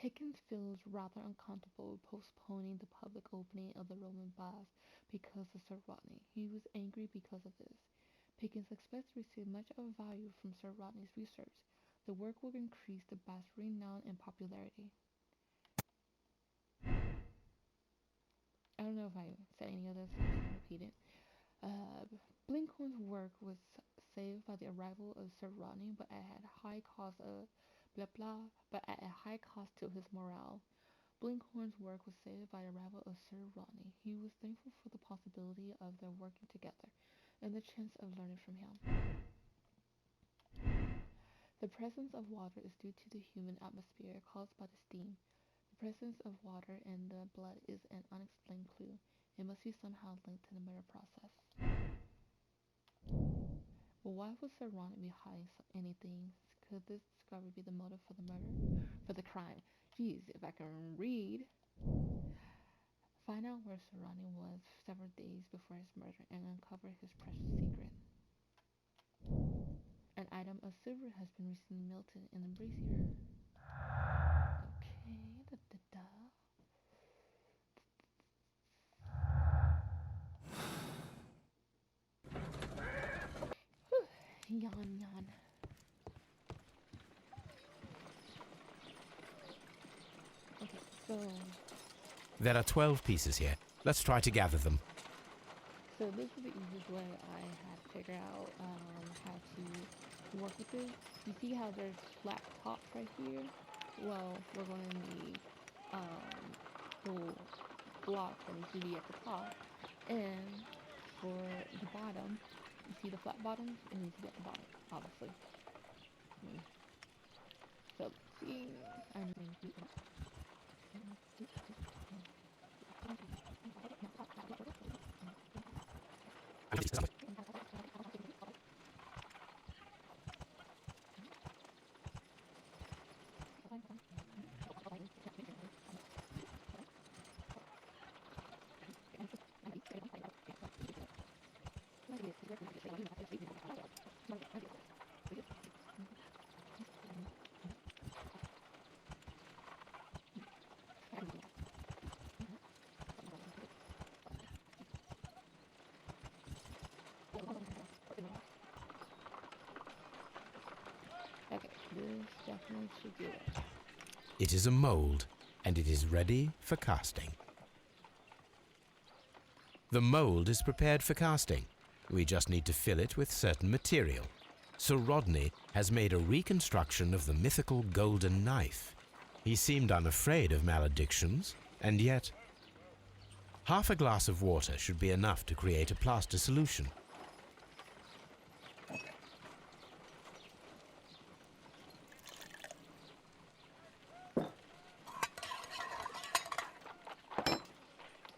Pickens feels rather uncomfortable postponing the public opening of the Roman baths because of Sir Rodney. He was angry because of this. Pickens expects to receive much of value from Sir Rodney's research. The work will increase the bath's renown and popularity. I don't know if I said any of this, so I'm just gonna repeat it. Blinkhorn's work was saved by the arrival of Sir Rodney, but at a high cost to his morale. Blinkhorn's work was saved by the arrival of Sir Rodney. He was thankful for the possibility of their working together, and the chance of learning from him. The presence of water is due to the humid atmosphere caused by the steam. The presence of water in the blood is an unexplained clue. It must be somehow linked to the murder process. Well, why would Sir Rodney be hiding anything? Could this discovery be the motive for the murder? For the crime? Geez, if I can read. Find out where Sir Rodney was several days before his murder and uncover his precious secret. An item of silver has been recently melted in the brazier. Okay, Yawn. Okay, so There are 12 pieces here. Let's try to gather them. this is the easiest way I had to figure out how to work with this. You see how there's flat tops right here? Well, we're going to need little blocks that need to be at the top. And for the bottom, you see the flat bottoms? It needs to be at the bottom, obviously. So, see, I'm going to Okay, this definitely should do it. It is a mold, and it is ready for casting. The mold is prepared for casting. We just need to fill it with certain material. Sir Rodney has made a reconstruction of the mythical golden knife. He seemed unafraid of maledictions, and yet half a glass of water should be enough to create a plaster solution.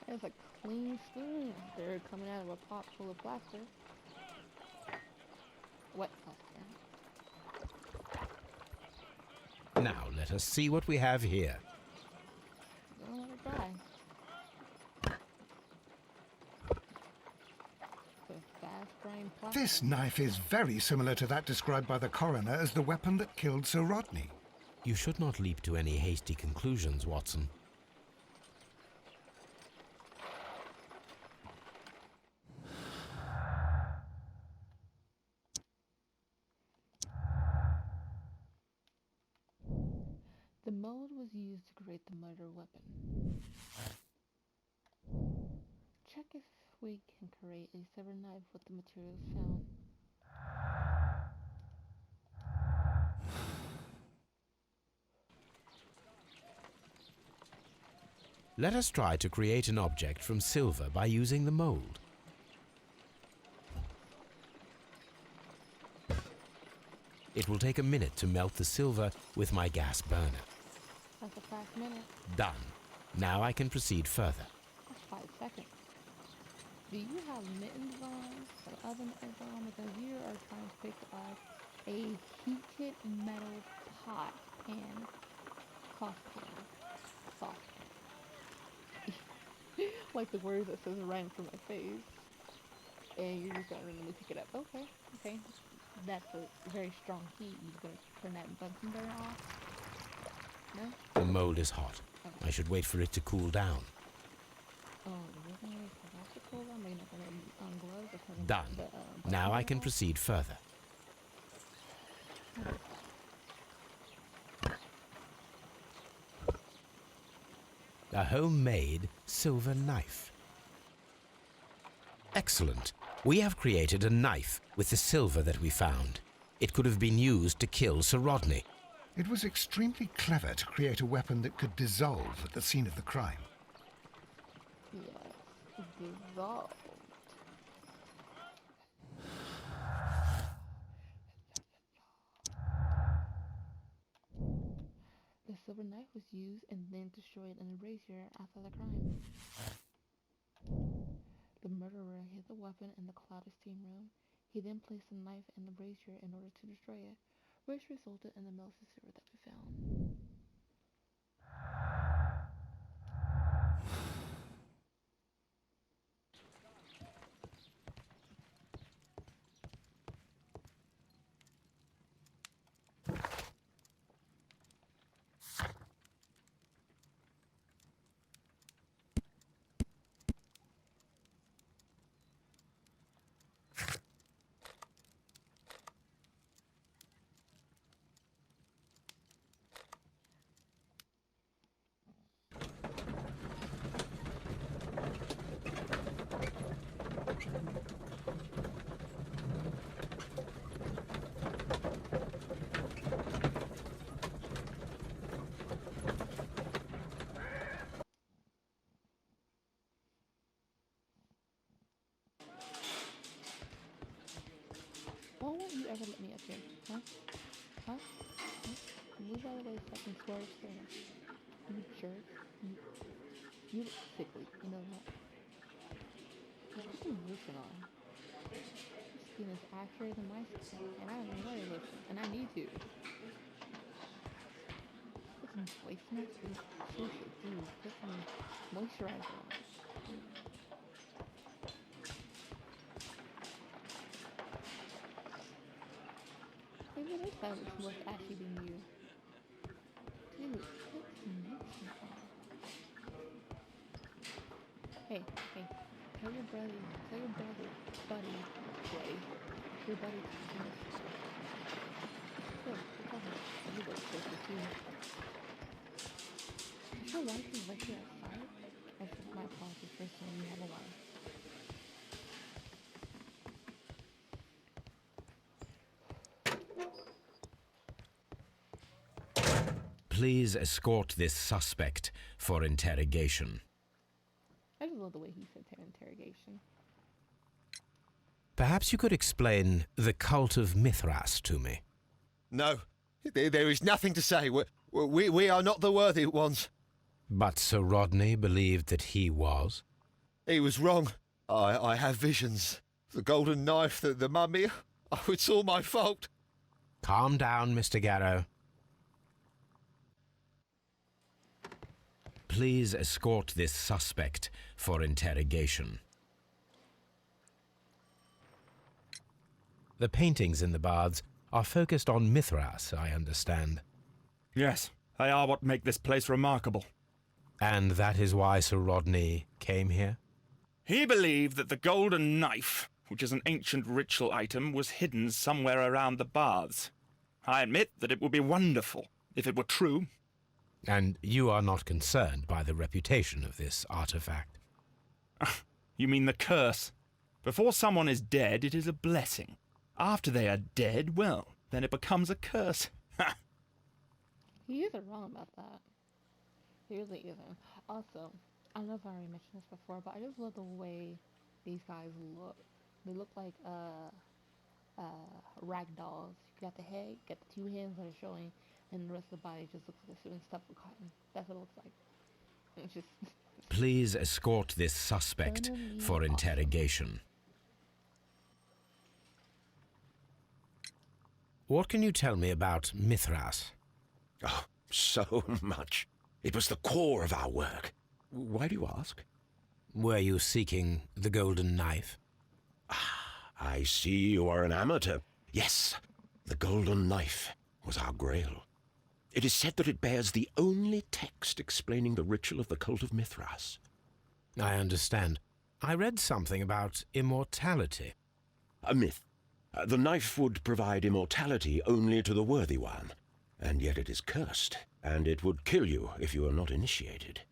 It's a clean spoon. They're coming out of a pot full of plaster. Wet plaster. Now let us see what we have here. Don't let it dry. So fast drying plaster. This knife is very similar to that described by the coroner as the weapon that killed Sir Rodney. You should not leap to any hasty conclusions, Watson. The mold was used to create the murder weapon. Check if we can create a severed knife with the materials found. Let us try to create an object from silver by using the mold. It will take a minute to melt the silver with my gas burner. That's a fast minute. Done. Now I can proceed further. That's 5 seconds. Do you have mittens on or oven mitts on? Because you are trying to pick up a heated metal pot pan, saucepan, like the words that says ran from my face. And you're just gonna randomly pick it up. Okay. That's a very strong heat. You're gonna turn that Bunsen burner off? No? The mold is hot. I should wait for it to cool down. Oh, you're gonna wait for that to cool down? Maybe not gonna gloves or turn Done. the Now I button can off? proceed further. A homemade silver knife. Excellent. We have created a knife with the silver that we found. It could have been used to kill Sir Rodney. It was extremely clever to create a weapon that could dissolve at the scene of the crime. Yes, dissolved. The silver knife was used and then destroyed in a brazier after the crime. The murderer hid the weapon in the clouded steam room. He then placed the knife in the brazier in order to destroy it, which resulted in the melted silver that we found. you ever let me up here? Huh? Huh? Move out of the way so I can swerve there. You jerk. You look sickly. You know that. Put some lotion on. Your skin is accurate than my skin, and I don't know why lotion, and I need to. Put some waist mask. Seriously, dude, put some moisturizer on. Maybe this guy looks more ashy than you. Dude, put some lotion on. Hey, tell your buddy, buddy, your buddy to finish. Good, you're talking about you look closer too. Is your wife is right here outside? My apologies for saying you have a wife. Please escort this suspect for interrogation. I just love the way he said interrogation. Perhaps you could explain the cult of Mithras to me. No, there is nothing to say. We are not the worthy ones. But Sir Rodney believed that he was. He was wrong. I have visions. The golden knife, the mummy. Oh, it's all my fault. Calm down, Mr. Garrow. Please escort this suspect for interrogation. The paintings in the baths are focused on Mithras, I understand. Yes, they are what make this place remarkable. And that is why Sir Rodney came here? He believed that the golden knife, which is an ancient ritual item, was hidden somewhere around the baths. I admit that it would be wonderful if it were true. And you are not concerned by the reputation of this artifact? You mean the curse? Before someone is dead, it is a blessing. After they are dead, well, then it becomes a curse. He isn't wrong about that. He really isn't. Also, I don't know if I already mentioned this before, but I just love the way these guys look. They look like rag dolls. You got the head, you got the two hands that are showing, and the rest of the body just looks like it's stuffed with cotton. That's what it looks like. It's just... Please escort this suspect for interrogation. What can you tell me about Mithras? Oh, so much. It was the core of our work. Why do you ask? Were you seeking the golden knife? I see you are an amateur. Yes, the golden knife was our grail. It is said that it bears the only text explaining the ritual of the cult of Mithras. I understand. I read something about immortality. A myth. The knife would provide immortality only to the worthy one, and yet it is cursed, and it would kill you if you are not initiated.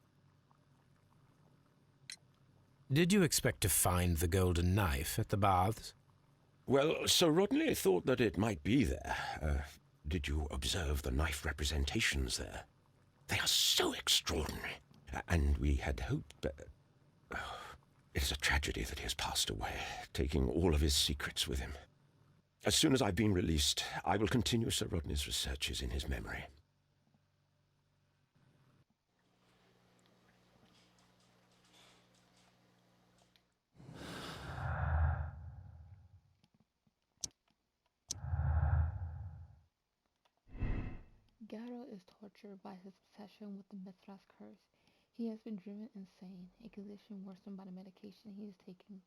Did you expect to find the golden knife at the baths? Well, Sir Rodney thought that it might be there. Did you observe the knife representations there? They are so extraordinary, and we had hoped that... it is a tragedy that he has passed away, taking all of his secrets with him. As soon as I've been released, I will continue Sir Rodney's researches in his memory. Garrow is tortured by his obsession with the Mithras curse. He has been driven insane, a condition worsened by the medication he is taking.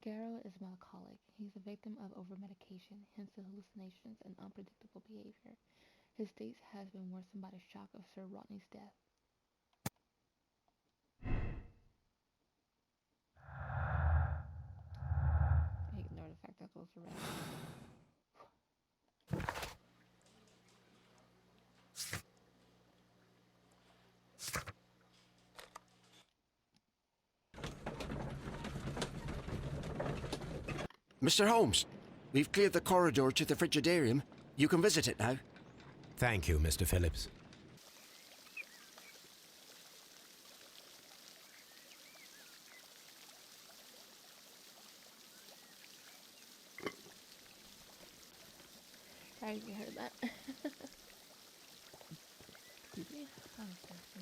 Garrow is melancholic. He is a victim of over-medication, hence the hallucinations and unpredictable behavior. His state has been worsened by the shock of Sir Rodney's death. I ignore the fact that those are red. Mr. Holmes, we've cleared the corridor to the Frigidarium. You can visit it now. Thank you, Mr. Phillips. Sorry if you heard that. Excuse me. I'm thirsty.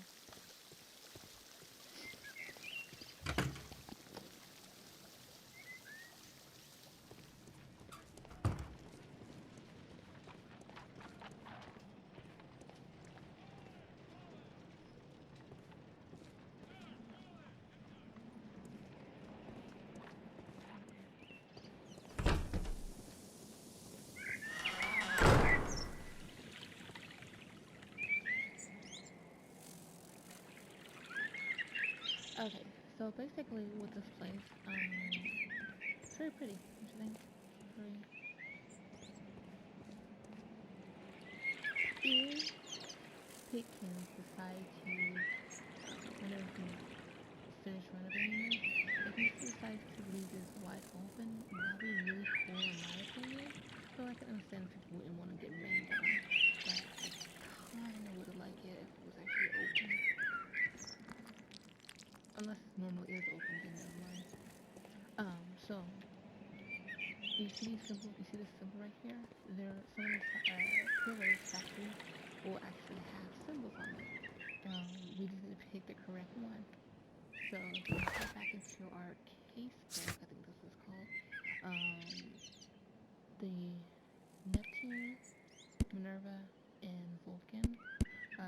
Okay, so basically with this place, it's very pretty, don't you think? Very. If Pickens decide to, whenever he finish renovating it, if he decides to leave this wide open, that'd be really cool in my opinion. So I can understand if people wouldn't want to get rained on, but I kinda would like it if it was actually open. Unless it normally is open, then never mind. So you see these symbol, you see this symbol right here? There, some of these pillars factory will actually have symbols on it. We just need to pick the correct one. So if we go back into our casebook, I think this is called, the Neptune, Minerva, and Vulcan,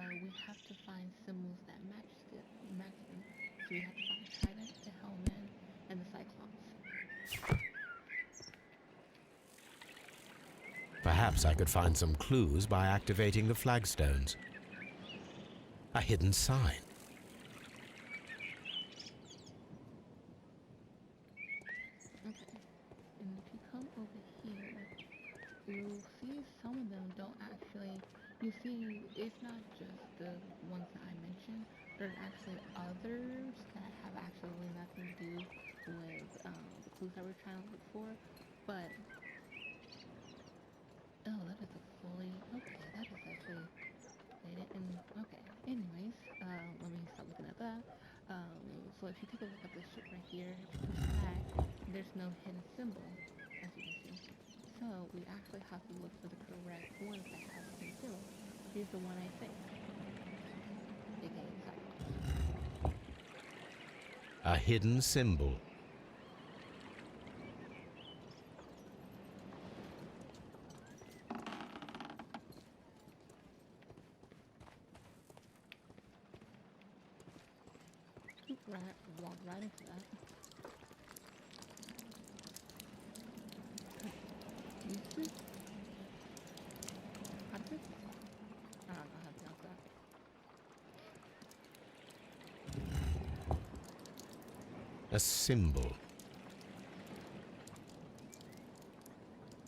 we have to find symbols that match them. So we have to find the Trident, the Hellman, and the Cyclops. Perhaps I could find some clues by activating the flagstones. A hidden sign. Okay, and if you come over here, you'll see some of them don't actually, you see, it's not just the ones that I mentioned, there's actually others that have absolutely nothing to do with the clues that we're trying to look for, but, oh, that is a fully, okay, that is actually, they didn't, okay, anyways, let me stop looking at that. So if you take a look at this ship right here, if you push back, there's no hidden symbol, as you can see. So we actually have to look for the correct ones that have the hidden symbol. Here's the one I think, aka Cyclops. A hidden symbol. Walk right into that. This? Hunted? I don't know how to pronounce that. A symbol.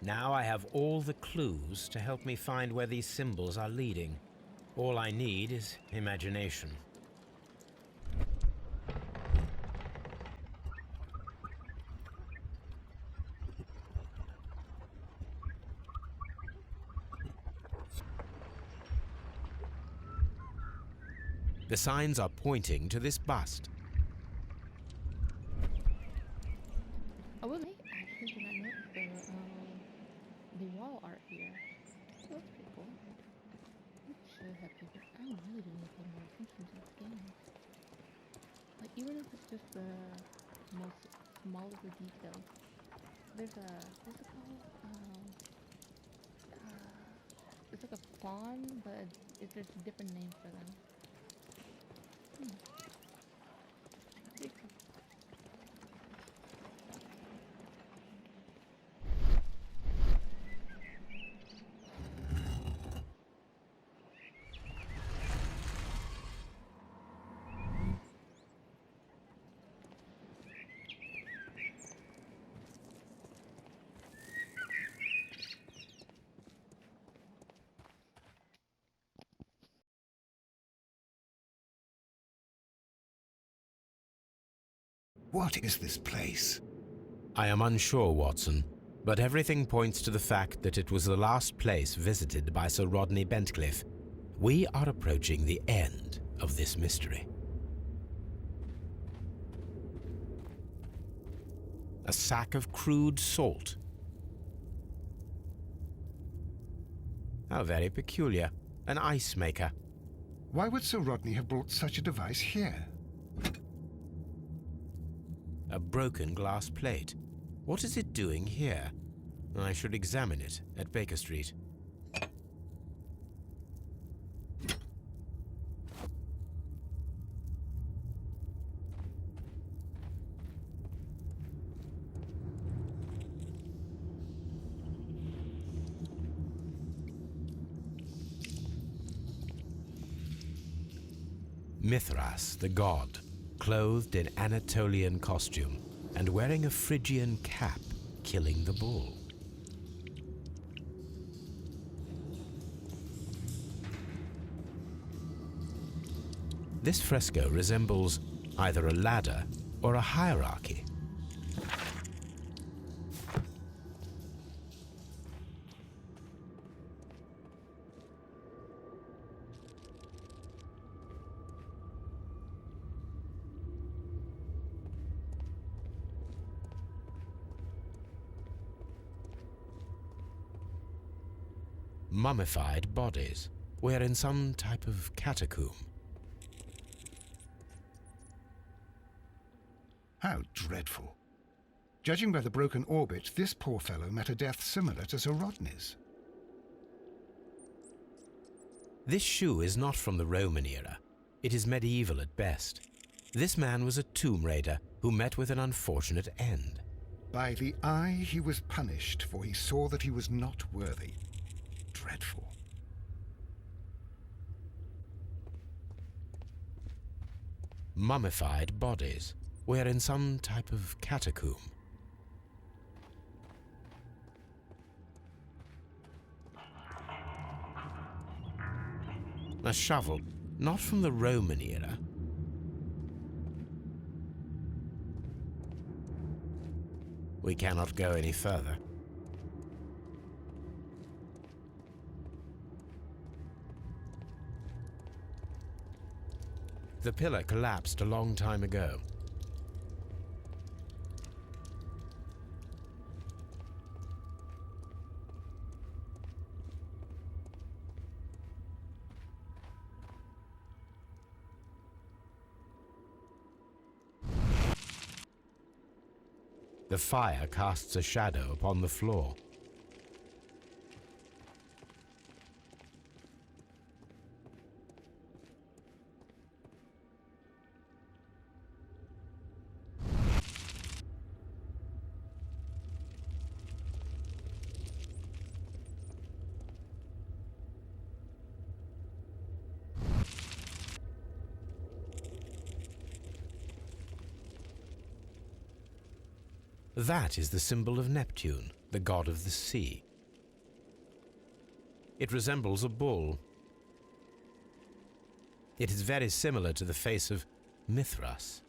Now I have all the clues to help me find where these symbols are leading. All I need is imagination. The signs are pointing to this bust. Oh, well, I actually did not notice the wall art here. That's pretty cool. We should have people. I really do need to pay more attention to this game. Like, even if it's just the most smallest of details. There's a, what's it called? It's like a fawn, but there's a different name for them. Pretty cool. What is this place? I am unsure, Watson, but everything points to the fact that it was the last place visited by Sir Rodney Bentcliffe. We are approaching the end of this mystery. A sack of crude salt. How very peculiar. An ice maker. Why would Sir Rodney have brought such a device here? A broken glass plate. What is it doing here? I should examine it at Baker Street. Mithras, the god, clothed in Anatolian costume and wearing a Phrygian cap, killing the bull. This fresco resembles either a ladder or a hierarchy. Mummified bodies. We're in some type of catacomb. How dreadful. Judging by the broken orbit, this poor fellow met a death similar to Sir Rodney's. This shoe is not from the Roman era. It is medieval at best. This man was a tomb raider who met with an unfortunate end. By the eye he was punished, for he saw that he was not worthy. Dreadful. Mummified bodies. We're in some type of catacomb. A shovel, not from the Roman era. We cannot go any further. The pillar collapsed a long time ago. The fire casts a shadow upon the floor. That is the symbol of Neptune, the god of the sea. It resembles a bull. It is very similar to the face of Mithras.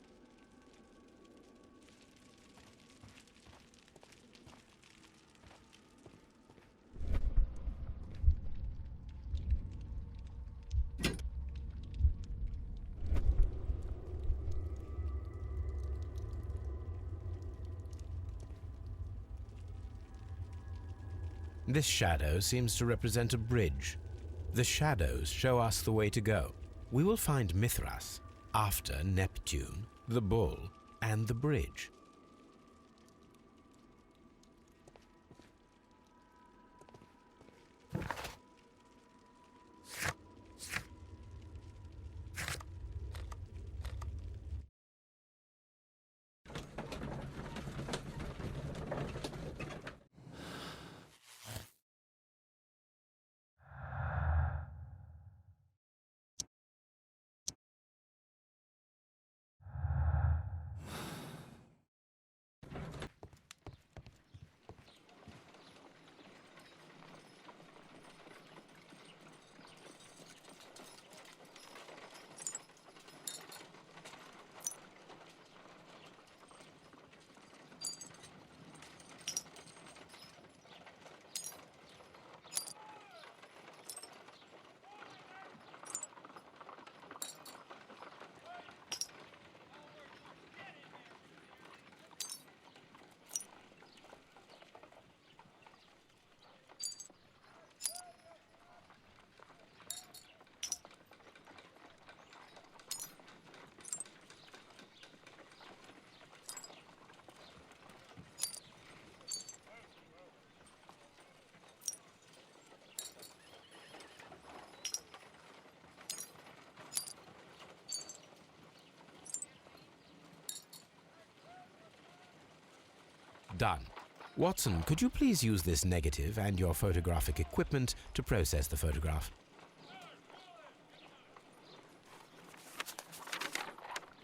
This shadow seems to represent a bridge. The shadows show us the way to go. We will find Mithras after Neptune, the bull, and the bridge. Done. Watson, could you please use this negative and your photographic equipment to process the photograph?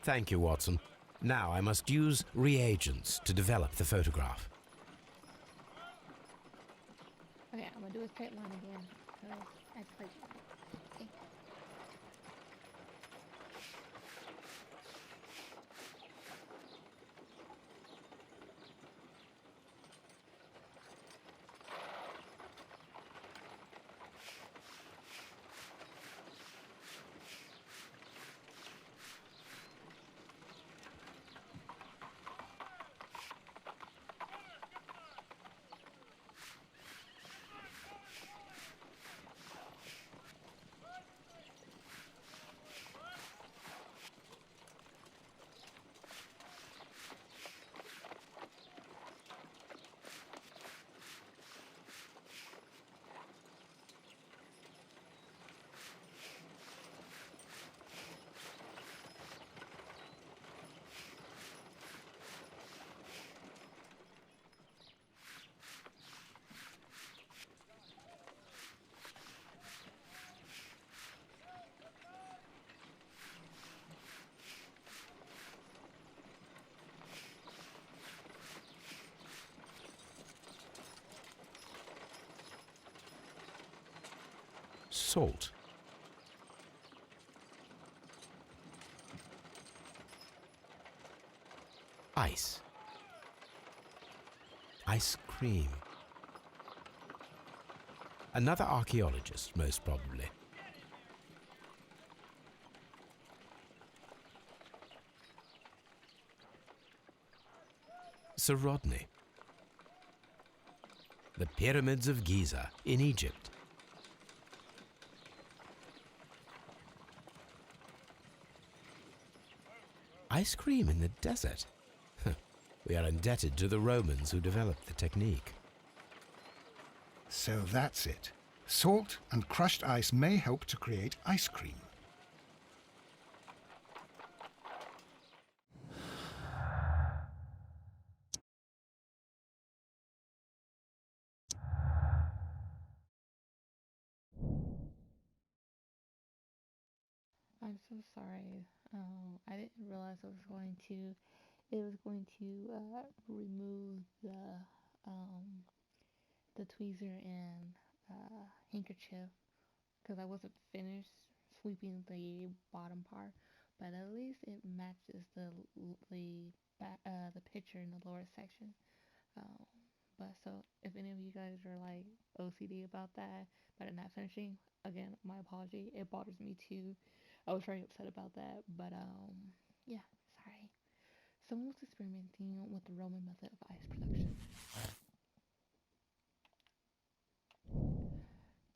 Thank you, Watson. Now I must use reagents to develop the photograph. Okay, I'm gonna do a straight line again. That's pretty. Okay. Salt. Ice. Ice cream. Another archaeologist, most probably. Sir Rodney. The Pyramids of Giza in Egypt. Ice cream in the desert. We are indebted to the Romans who developed the technique. So that's it. Salt and crushed ice may help to create ice cream. I'm so sorry. I didn't realize it was going to remove the tweezer and handkerchief because I wasn't finished sweeping the bottom part, but at least it matches the picture in the lower section. Um, but so if any of you guys are like OCD about that, but I'm not finishing, again, my apology. It bothers me too. I was very upset about that, but yeah, sorry. Someone was experimenting with the Roman method of ice production.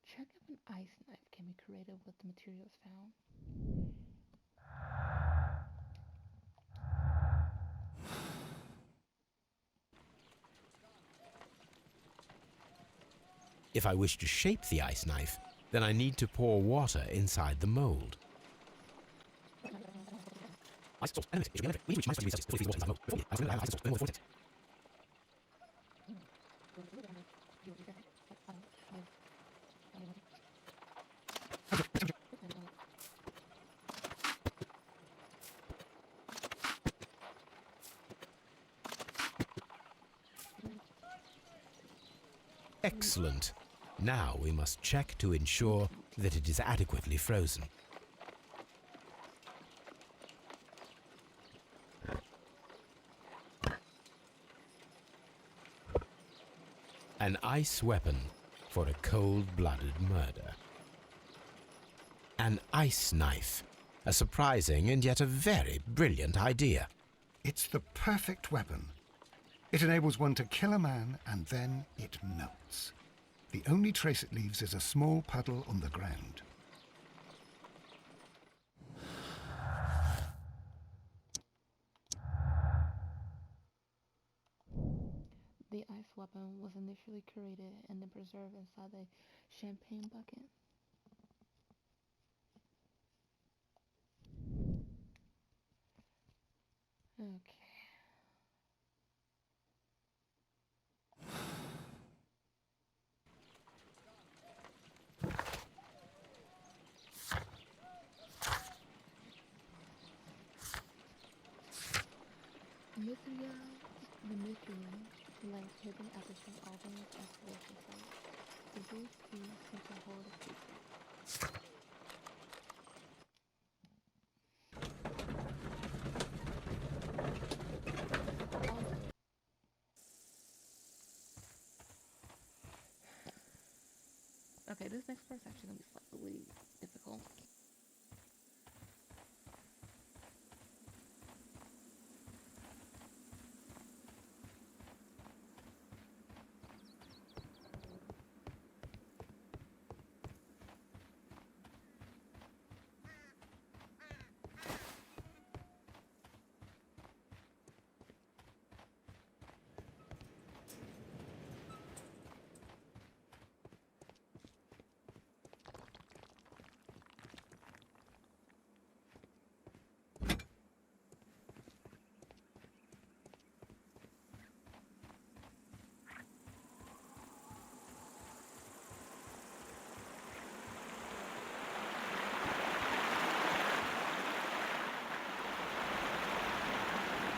Check if an ice knife can be created with the materials found. If I wish to shape the ice knife, then I need to pour water inside the mold. Excellent. Now we must check to ensure that it is adequately frozen. An ice weapon for a cold-blooded murder. An ice knife. A surprising and yet a very brilliant idea. It's the perfect weapon. It enables one to kill a man and then it melts. The only trace it leaves is a small puddle on the ground. The ice weapon was initially created and then preserved inside the champagne bucket. Okay. The mystery lies hidden at the St. Albans excavation site. The Bruce Key seems to hold a secret. Okay, this next part's actually gonna be slightly difficult.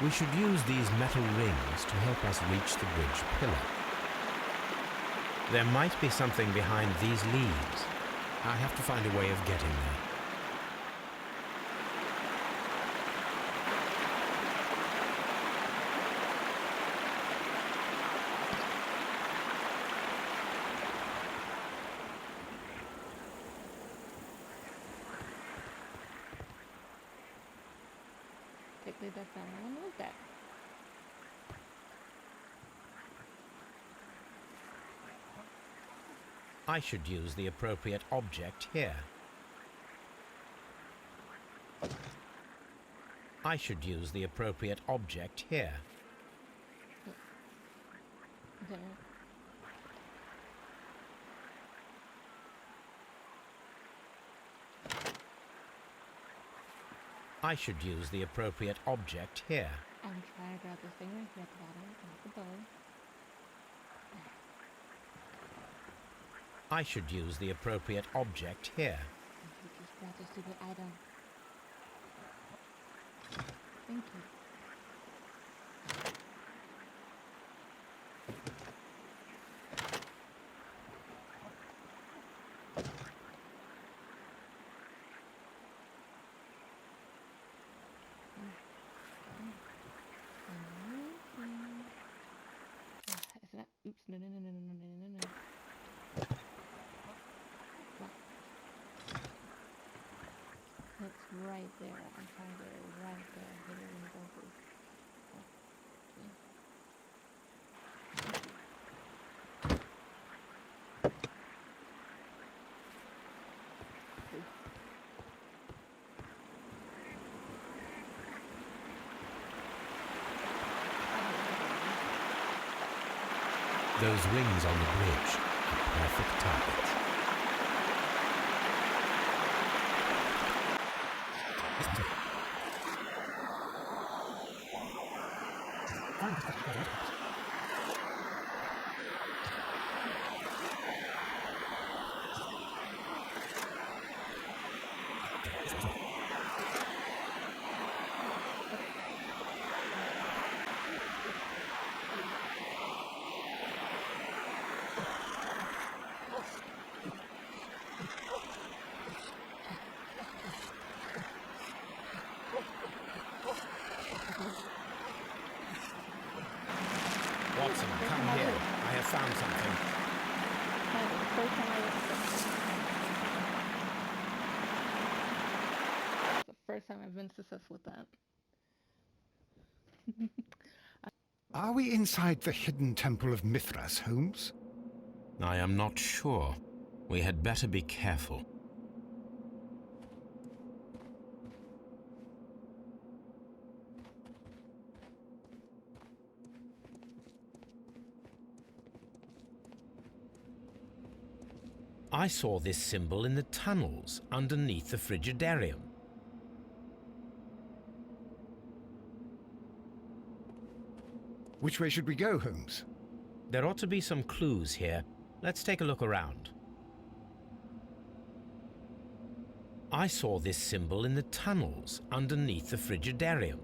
We should use these metal rings to help us reach the bridge pillar. There might be something behind these leaves. I have to find a way of getting there. Particularly that's not what I want to look at. I should use the appropriate object here. I should use the appropriate object here. There. I should use the appropriate object here. I'm trying to grab this thing right here at the bottom, not the bow. I should use the appropriate object here. You just grab the stupid item. Thank you. Is that? Oops! No! It's right there. I'm trying to get it right there. Hit it in both of these. Those wings on the bridge are perfect targets. Watson, come here. I have found something. It's the first time I've been successful with that. Are we inside the hidden temple of Mithras, Holmes? I am not sure. We had better be careful. I saw this symbol in the tunnels underneath the Frigidarium. Which way should we go, Holmes? There ought to be some clues here. Let's take a look around. I saw this symbol in the tunnels underneath the Frigidarium.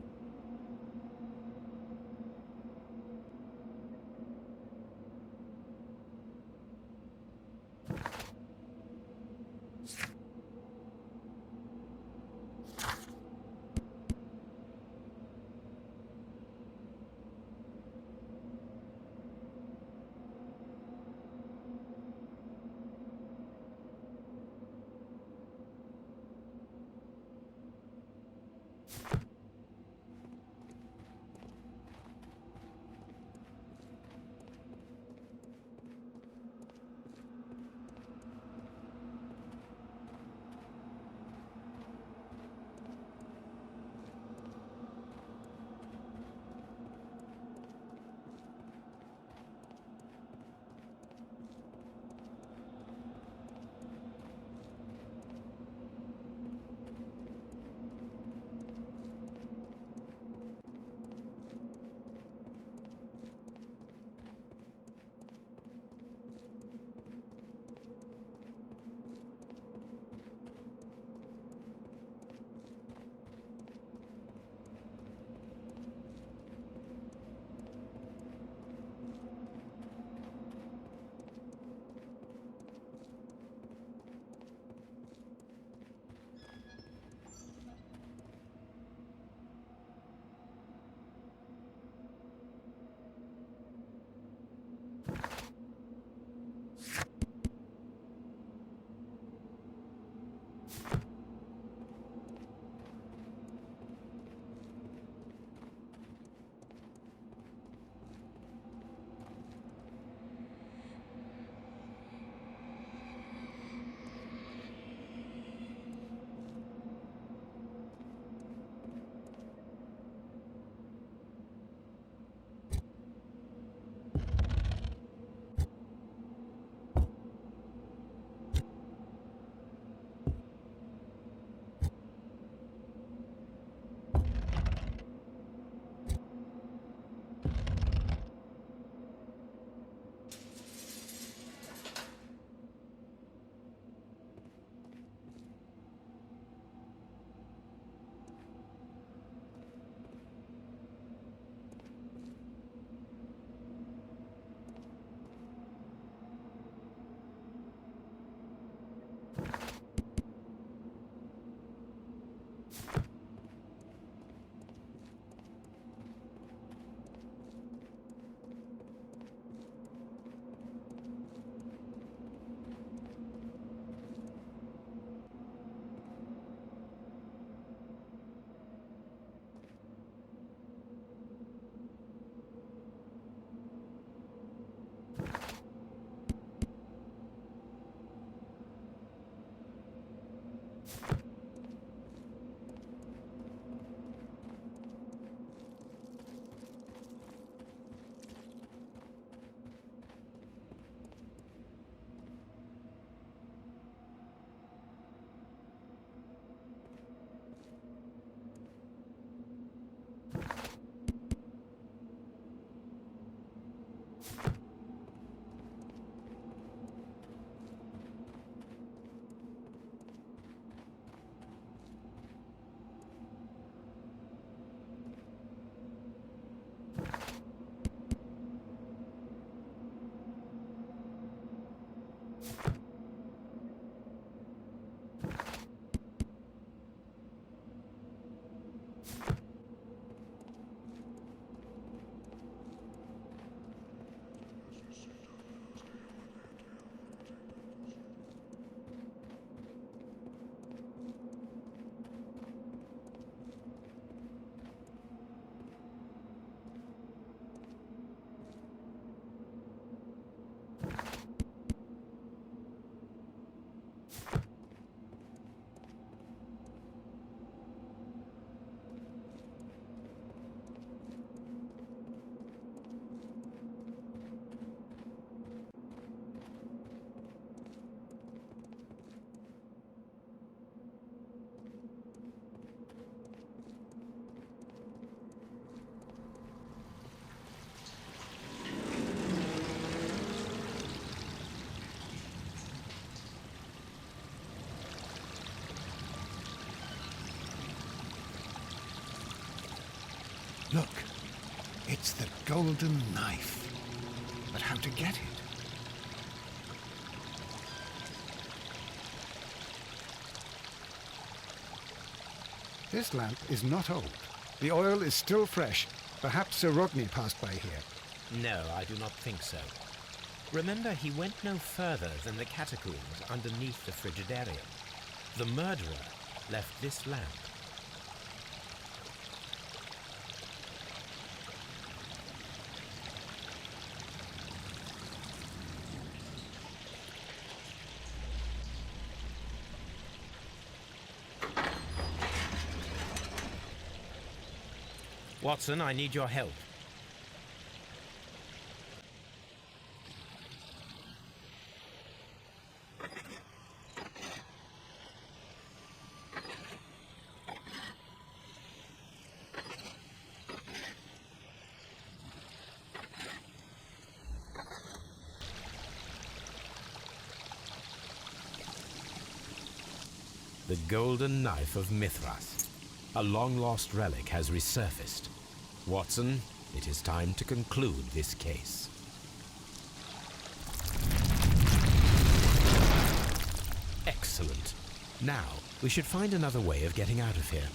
Look, it's the golden knife. But how to get it? This lamp is not old. The oil is still fresh. Perhaps Sir Rodney passed by here. No, I do not think so. Remember, he went no further than the catacombs underneath the Frigidarium. The murderer left this lamp. Watson, I need your help. The golden knife of Mithras. A long-lost relic has resurfaced. Watson, it is time to conclude this case. Excellent. Now, we should find another way of getting out of here.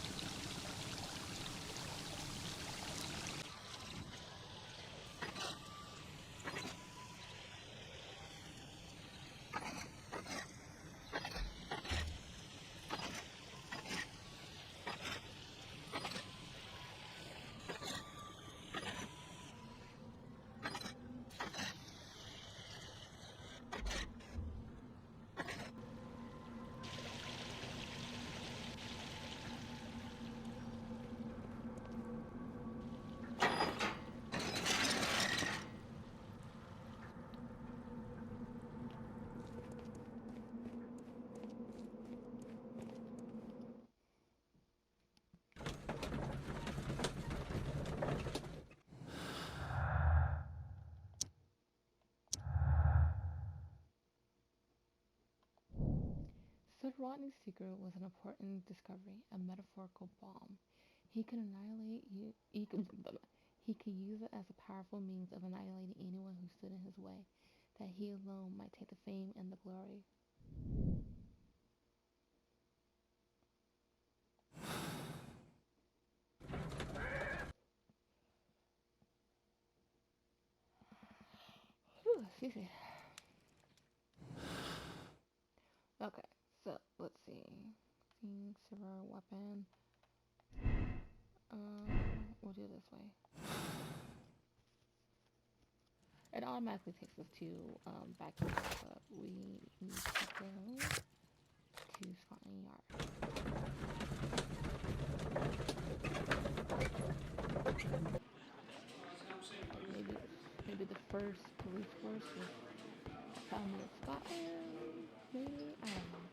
Sir Rodney's secret was an important discovery, a metaphorical bomb. He could annihilate you. He could use it as a powerful means of annihilating anyone who stood in his way, that he alone might take the fame and the glory. Whew, excuse me. Okay, so let's see. Silver weapon. We'll do it this way. It automatically takes us to back here, but we need to go to Scotland Yard. Maybe the first police force was founded in Scotland. Maybe, I don't know.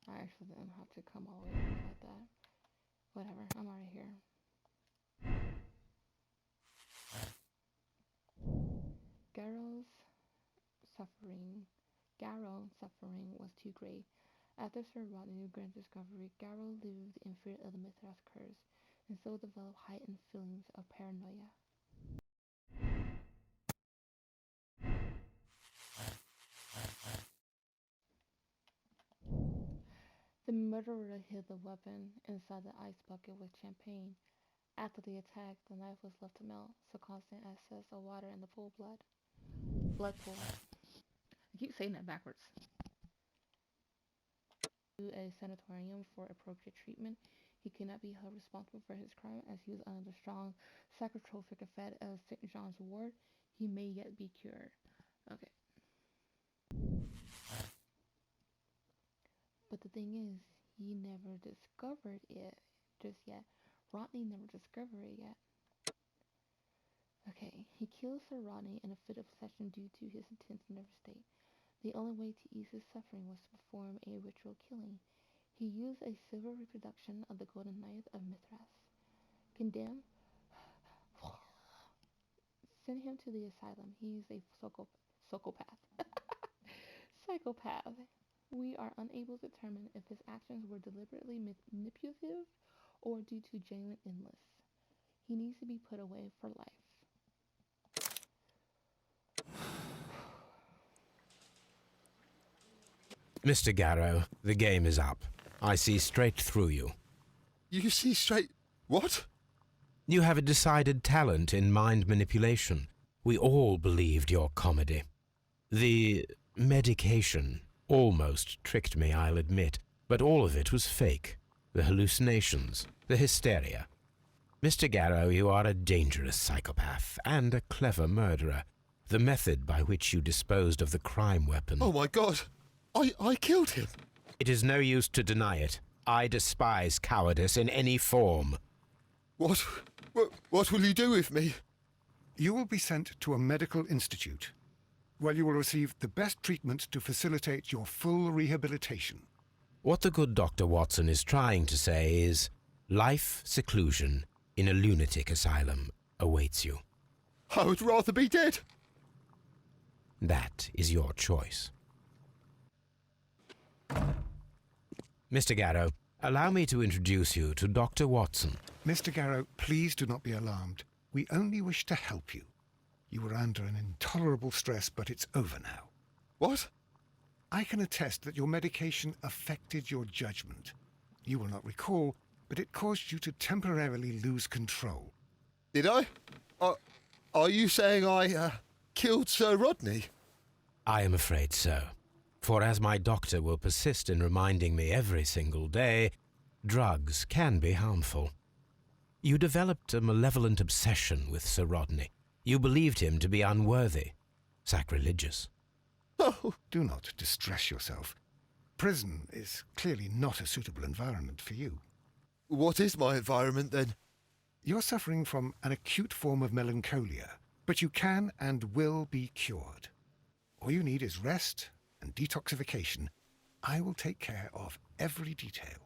I actually didn't have to come all the way over like that. Whatever, I'm already here. Garrow's suffering was too great. After Sir Rodney's grand discovery, Garrow lived in fear of the Mithras curse, and so developed heightened feelings of paranoia. The murderer hid the weapon inside the ice bucket with champagne. After the attack, the knife was left to melt, so constant excess of water in the blood pool. I keep saying that backwards. To a sanatorium for appropriate treatment, he could not be held responsible for his crime as he was under the strong psychotropic effect of St. John's wort. He may yet be cured. Okay. But the thing is, he never discovered it just yet. Rodney never discovered it yet. Okay, he killed Sir Rodney in a fit of obsession due to his intense nervous state. The only way to ease his suffering was to perform a ritual killing. He used a silver reproduction of the golden knife of Mithras. Condemned, send him to the asylum. He is a psychopath. Psychopath. We are unable to determine if his actions were deliberately manipulative or due to genuine illness. He needs to be put away for life. Mr. Garrow, the game is up. I see straight through you. You see straight... What? You have a decided talent in mind manipulation. We all believed your comedy. The medication almost tricked me, I'll admit, but all of it was fake. The hallucinations, the hysteria. Mr. Garrow, you are a dangerous psychopath and a clever murderer. The method by which you disposed of the crime weapon... Oh my God! I killed him! It is no use to deny it. I despise cowardice in any form. What will you do with me? You will be sent to a medical institute, where you will receive the best treatment to facilitate your full rehabilitation. What the good Dr. Watson is trying to say is, life seclusion in a lunatic asylum awaits you. I would rather be dead. That is your choice. Mr. Garrow, allow me to introduce you to Dr. Watson. Mr. Garrow, please do not be alarmed. We only wish to help you. You were under an intolerable stress, but it's over now. What? I can attest that your medication affected your judgment. You will not recall, but it caused you to temporarily lose control. Did I? Are you saying I killed Sir Rodney? I am afraid so. For as my doctor will persist in reminding me every single day, drugs can be harmful. You developed a malevolent obsession with Sir Rodney. You believed him to be unworthy, sacrilegious. Oh, do not distress yourself. Prison is clearly not a suitable environment for you. What is my environment, then? You're suffering from an acute form of melancholia, but you can and will be cured. All you need is rest and detoxification. I will take care of every detail.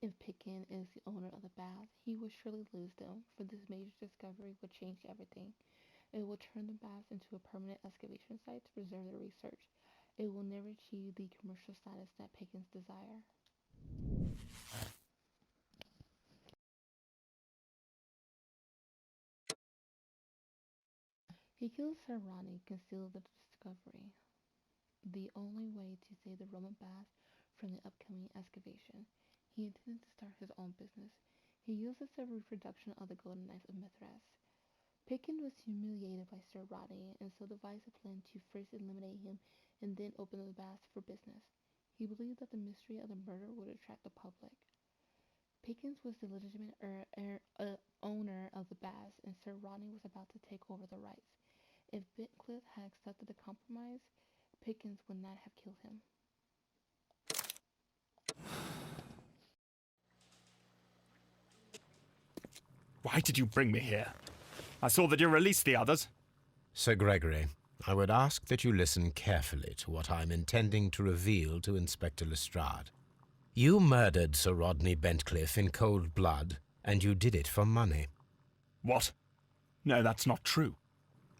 if Picken is the owner of the baths, he would surely lose them, for this major discovery would change everything. It will turn the baths into a permanent excavation site to preserve the research. It will never achieve the commercial status that Pickens desire. He kills Sir Ronnie, concealed the discovery. The only way to save the Roman baths from the upcoming excavation. He intended to start his own business. He uses the reproduction of the golden knife of Mithras. Picken was humiliated by Sir Rodney, and so devised a plan to first eliminate him and then open the baths for business. He believed that the mystery of the murder would attract the public. Pickens was the legitimate owner of the baths, and Sir Rodney was about to take over the rights. If Bentcliffe had accepted the compromise, Pickens would not have killed him. Why did you bring me here? I saw that you released the others. Sir Gregory, I would ask that you listen carefully to what I am intending to reveal to Inspector Lestrade. You murdered Sir Rodney Bentcliffe in cold blood, and you did it for money. What? No, that's not true.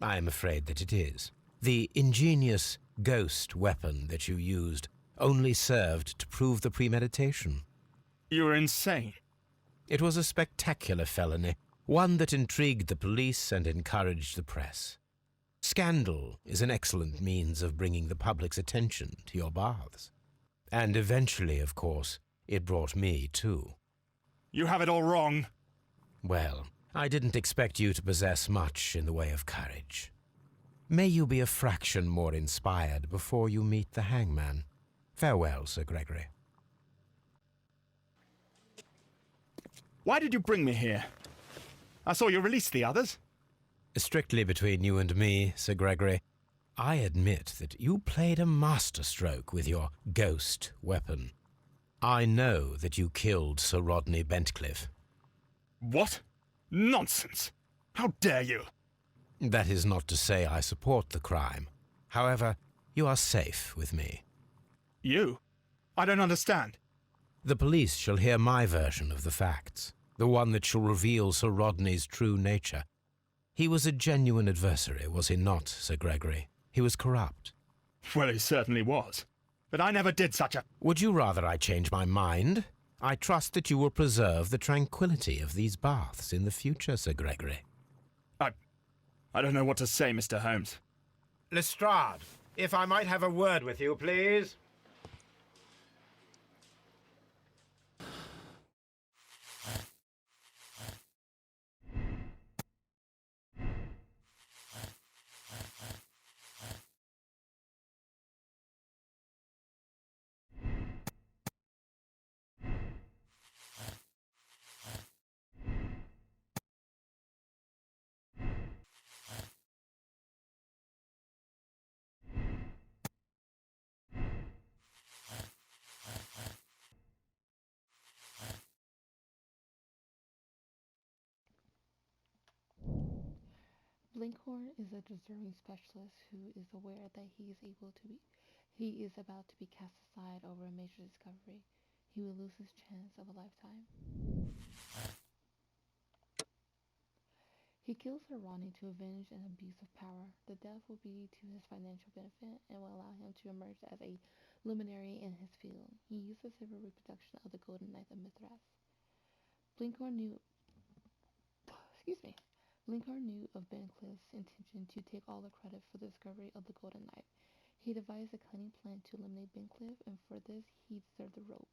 I am afraid that it is. The ingenious ghost weapon that you used only served to prove the premeditation. You are insane. It was a spectacular felony, one that intrigued the police and encouraged the press. Scandal is an excellent means of bringing the public's attention to your baths. And eventually, of course, it brought me too. You have it all wrong. Well, I didn't expect you to possess much in the way of courage. May you be a fraction more inspired before you meet the hangman. Farewell, Sir Gregory. Why did you bring me here? I saw you release the others. Strictly between you and me, Sir Gregory, I admit that you played a masterstroke with your ghost weapon. I know that you killed Sir Rodney Bentcliffe. What? Nonsense! How dare you? That is not to say I support the crime. However, you are safe with me. You? I don't understand. The police shall hear my version of the facts, the one that shall reveal Sir Rodney's true nature. He was a genuine adversary, was he not, Sir Gregory? He was corrupt. Well, he certainly was. But I never did such a... Would you rather I change my mind? I trust that you will preserve the tranquility of these baths in the future, Sir Gregory. I don't know what to say, Mr. Holmes. Lestrade, if I might have a word with you, please. Blinkhorn is a deserving specialist who is aware that he is about to be cast aside over a major discovery. He will lose his chance of a lifetime. He kills Sir Ronnie to avenge an abuse of power. The death will be to his financial benefit and will allow him to emerge as a luminary in his field. He uses the reproduction of the golden knife of Mithras. Blinkhorn knew of Bentcliffe's intention to take all the credit for the discovery of the golden knife. He devised a cunning plan to eliminate Bentcliffe, and for this he deserved the rope.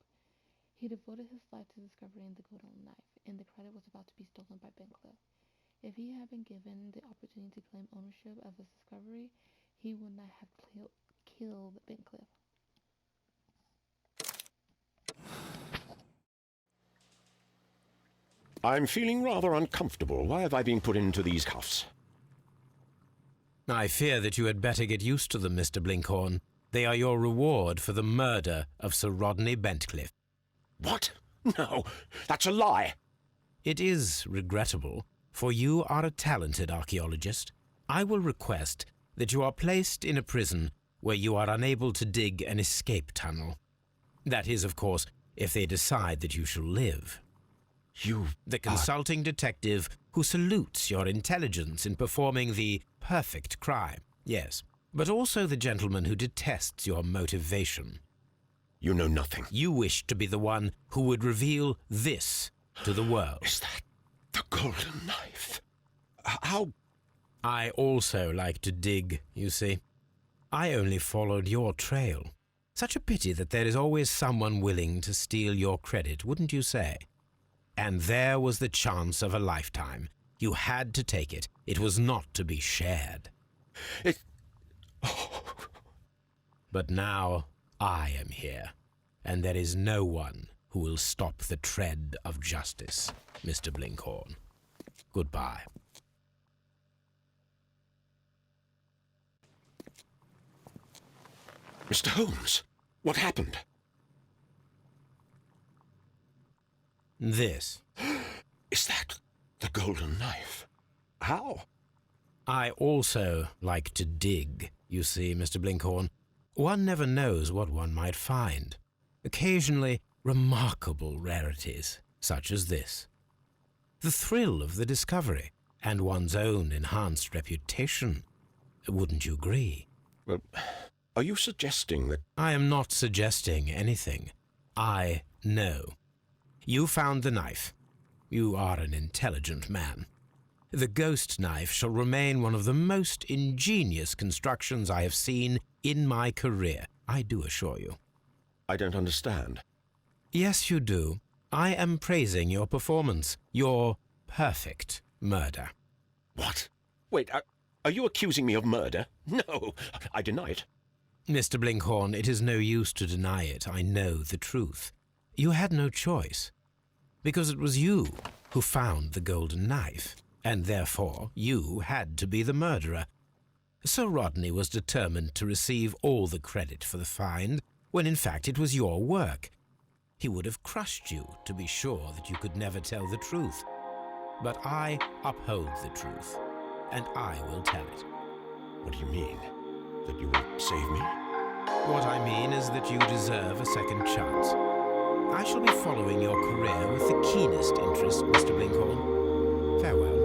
He devoted his life to discovering the golden knife, and the credit was about to be stolen by Bentcliffe. If he had been given the opportunity to claim ownership of his discovery, he would not have killed Bentcliffe. I'm feeling rather uncomfortable. Why have I been put into these cuffs? I fear that you had better get used to them, Mr. Blinkhorn. They are your reward for the murder of Sir Rodney Bentcliffe. What? No, that's a lie. It is regrettable, for you are a talented archaeologist. I will request that you are placed in a prison where you are unable to dig an escape tunnel. That is, of course, if they decide that you shall live. You The consulting detective who salutes your intelligence in performing the perfect crime, yes, but also the gentleman who detests your motivation. You know nothing. You wish to be the one who would reveal this to the world. Is that the golden knife? How? I also like to dig, you see. I only followed your trail. Such a pity that there is always someone willing to steal your credit, wouldn't you say? And there was the chance of a lifetime. You had to take it. It was not to be shared. It... But now I am here, and there is no one who will stop the tread of justice, Mr. Blinkhorn. Goodbye. Mr. Holmes, what happened? This. Is that the golden knife? How? I also like to dig, you see, Mr. Blinkhorn. One never knows what one might find. Occasionally, remarkable rarities, such as this. The thrill of the discovery, and one's own enhanced reputation. Wouldn't you agree? Well, are you suggesting that... I am not suggesting anything. I know. You found the knife. You are an intelligent man. The ghost knife shall remain one of the most ingenious constructions I have seen in my career, I do assure you. I don't understand. Yes, you do. I am praising your performance, your perfect murder. What? Wait, are you accusing me of murder? No, I deny it. Mr. Blinkhorn, it is no use to deny it. I know the truth. You had no choice, because it was you who found the golden knife, and therefore you had to be the murderer. Sir Rodney was determined to receive all the credit for the find, when in fact it was your work. He would have crushed you to be sure that you could never tell the truth. But I uphold the truth, and I will tell it. What do you mean? That you will save me? What I mean is that you deserve a second chance. I shall be following your career with the keenest interest, Mr. Blinkhorn. Farewell.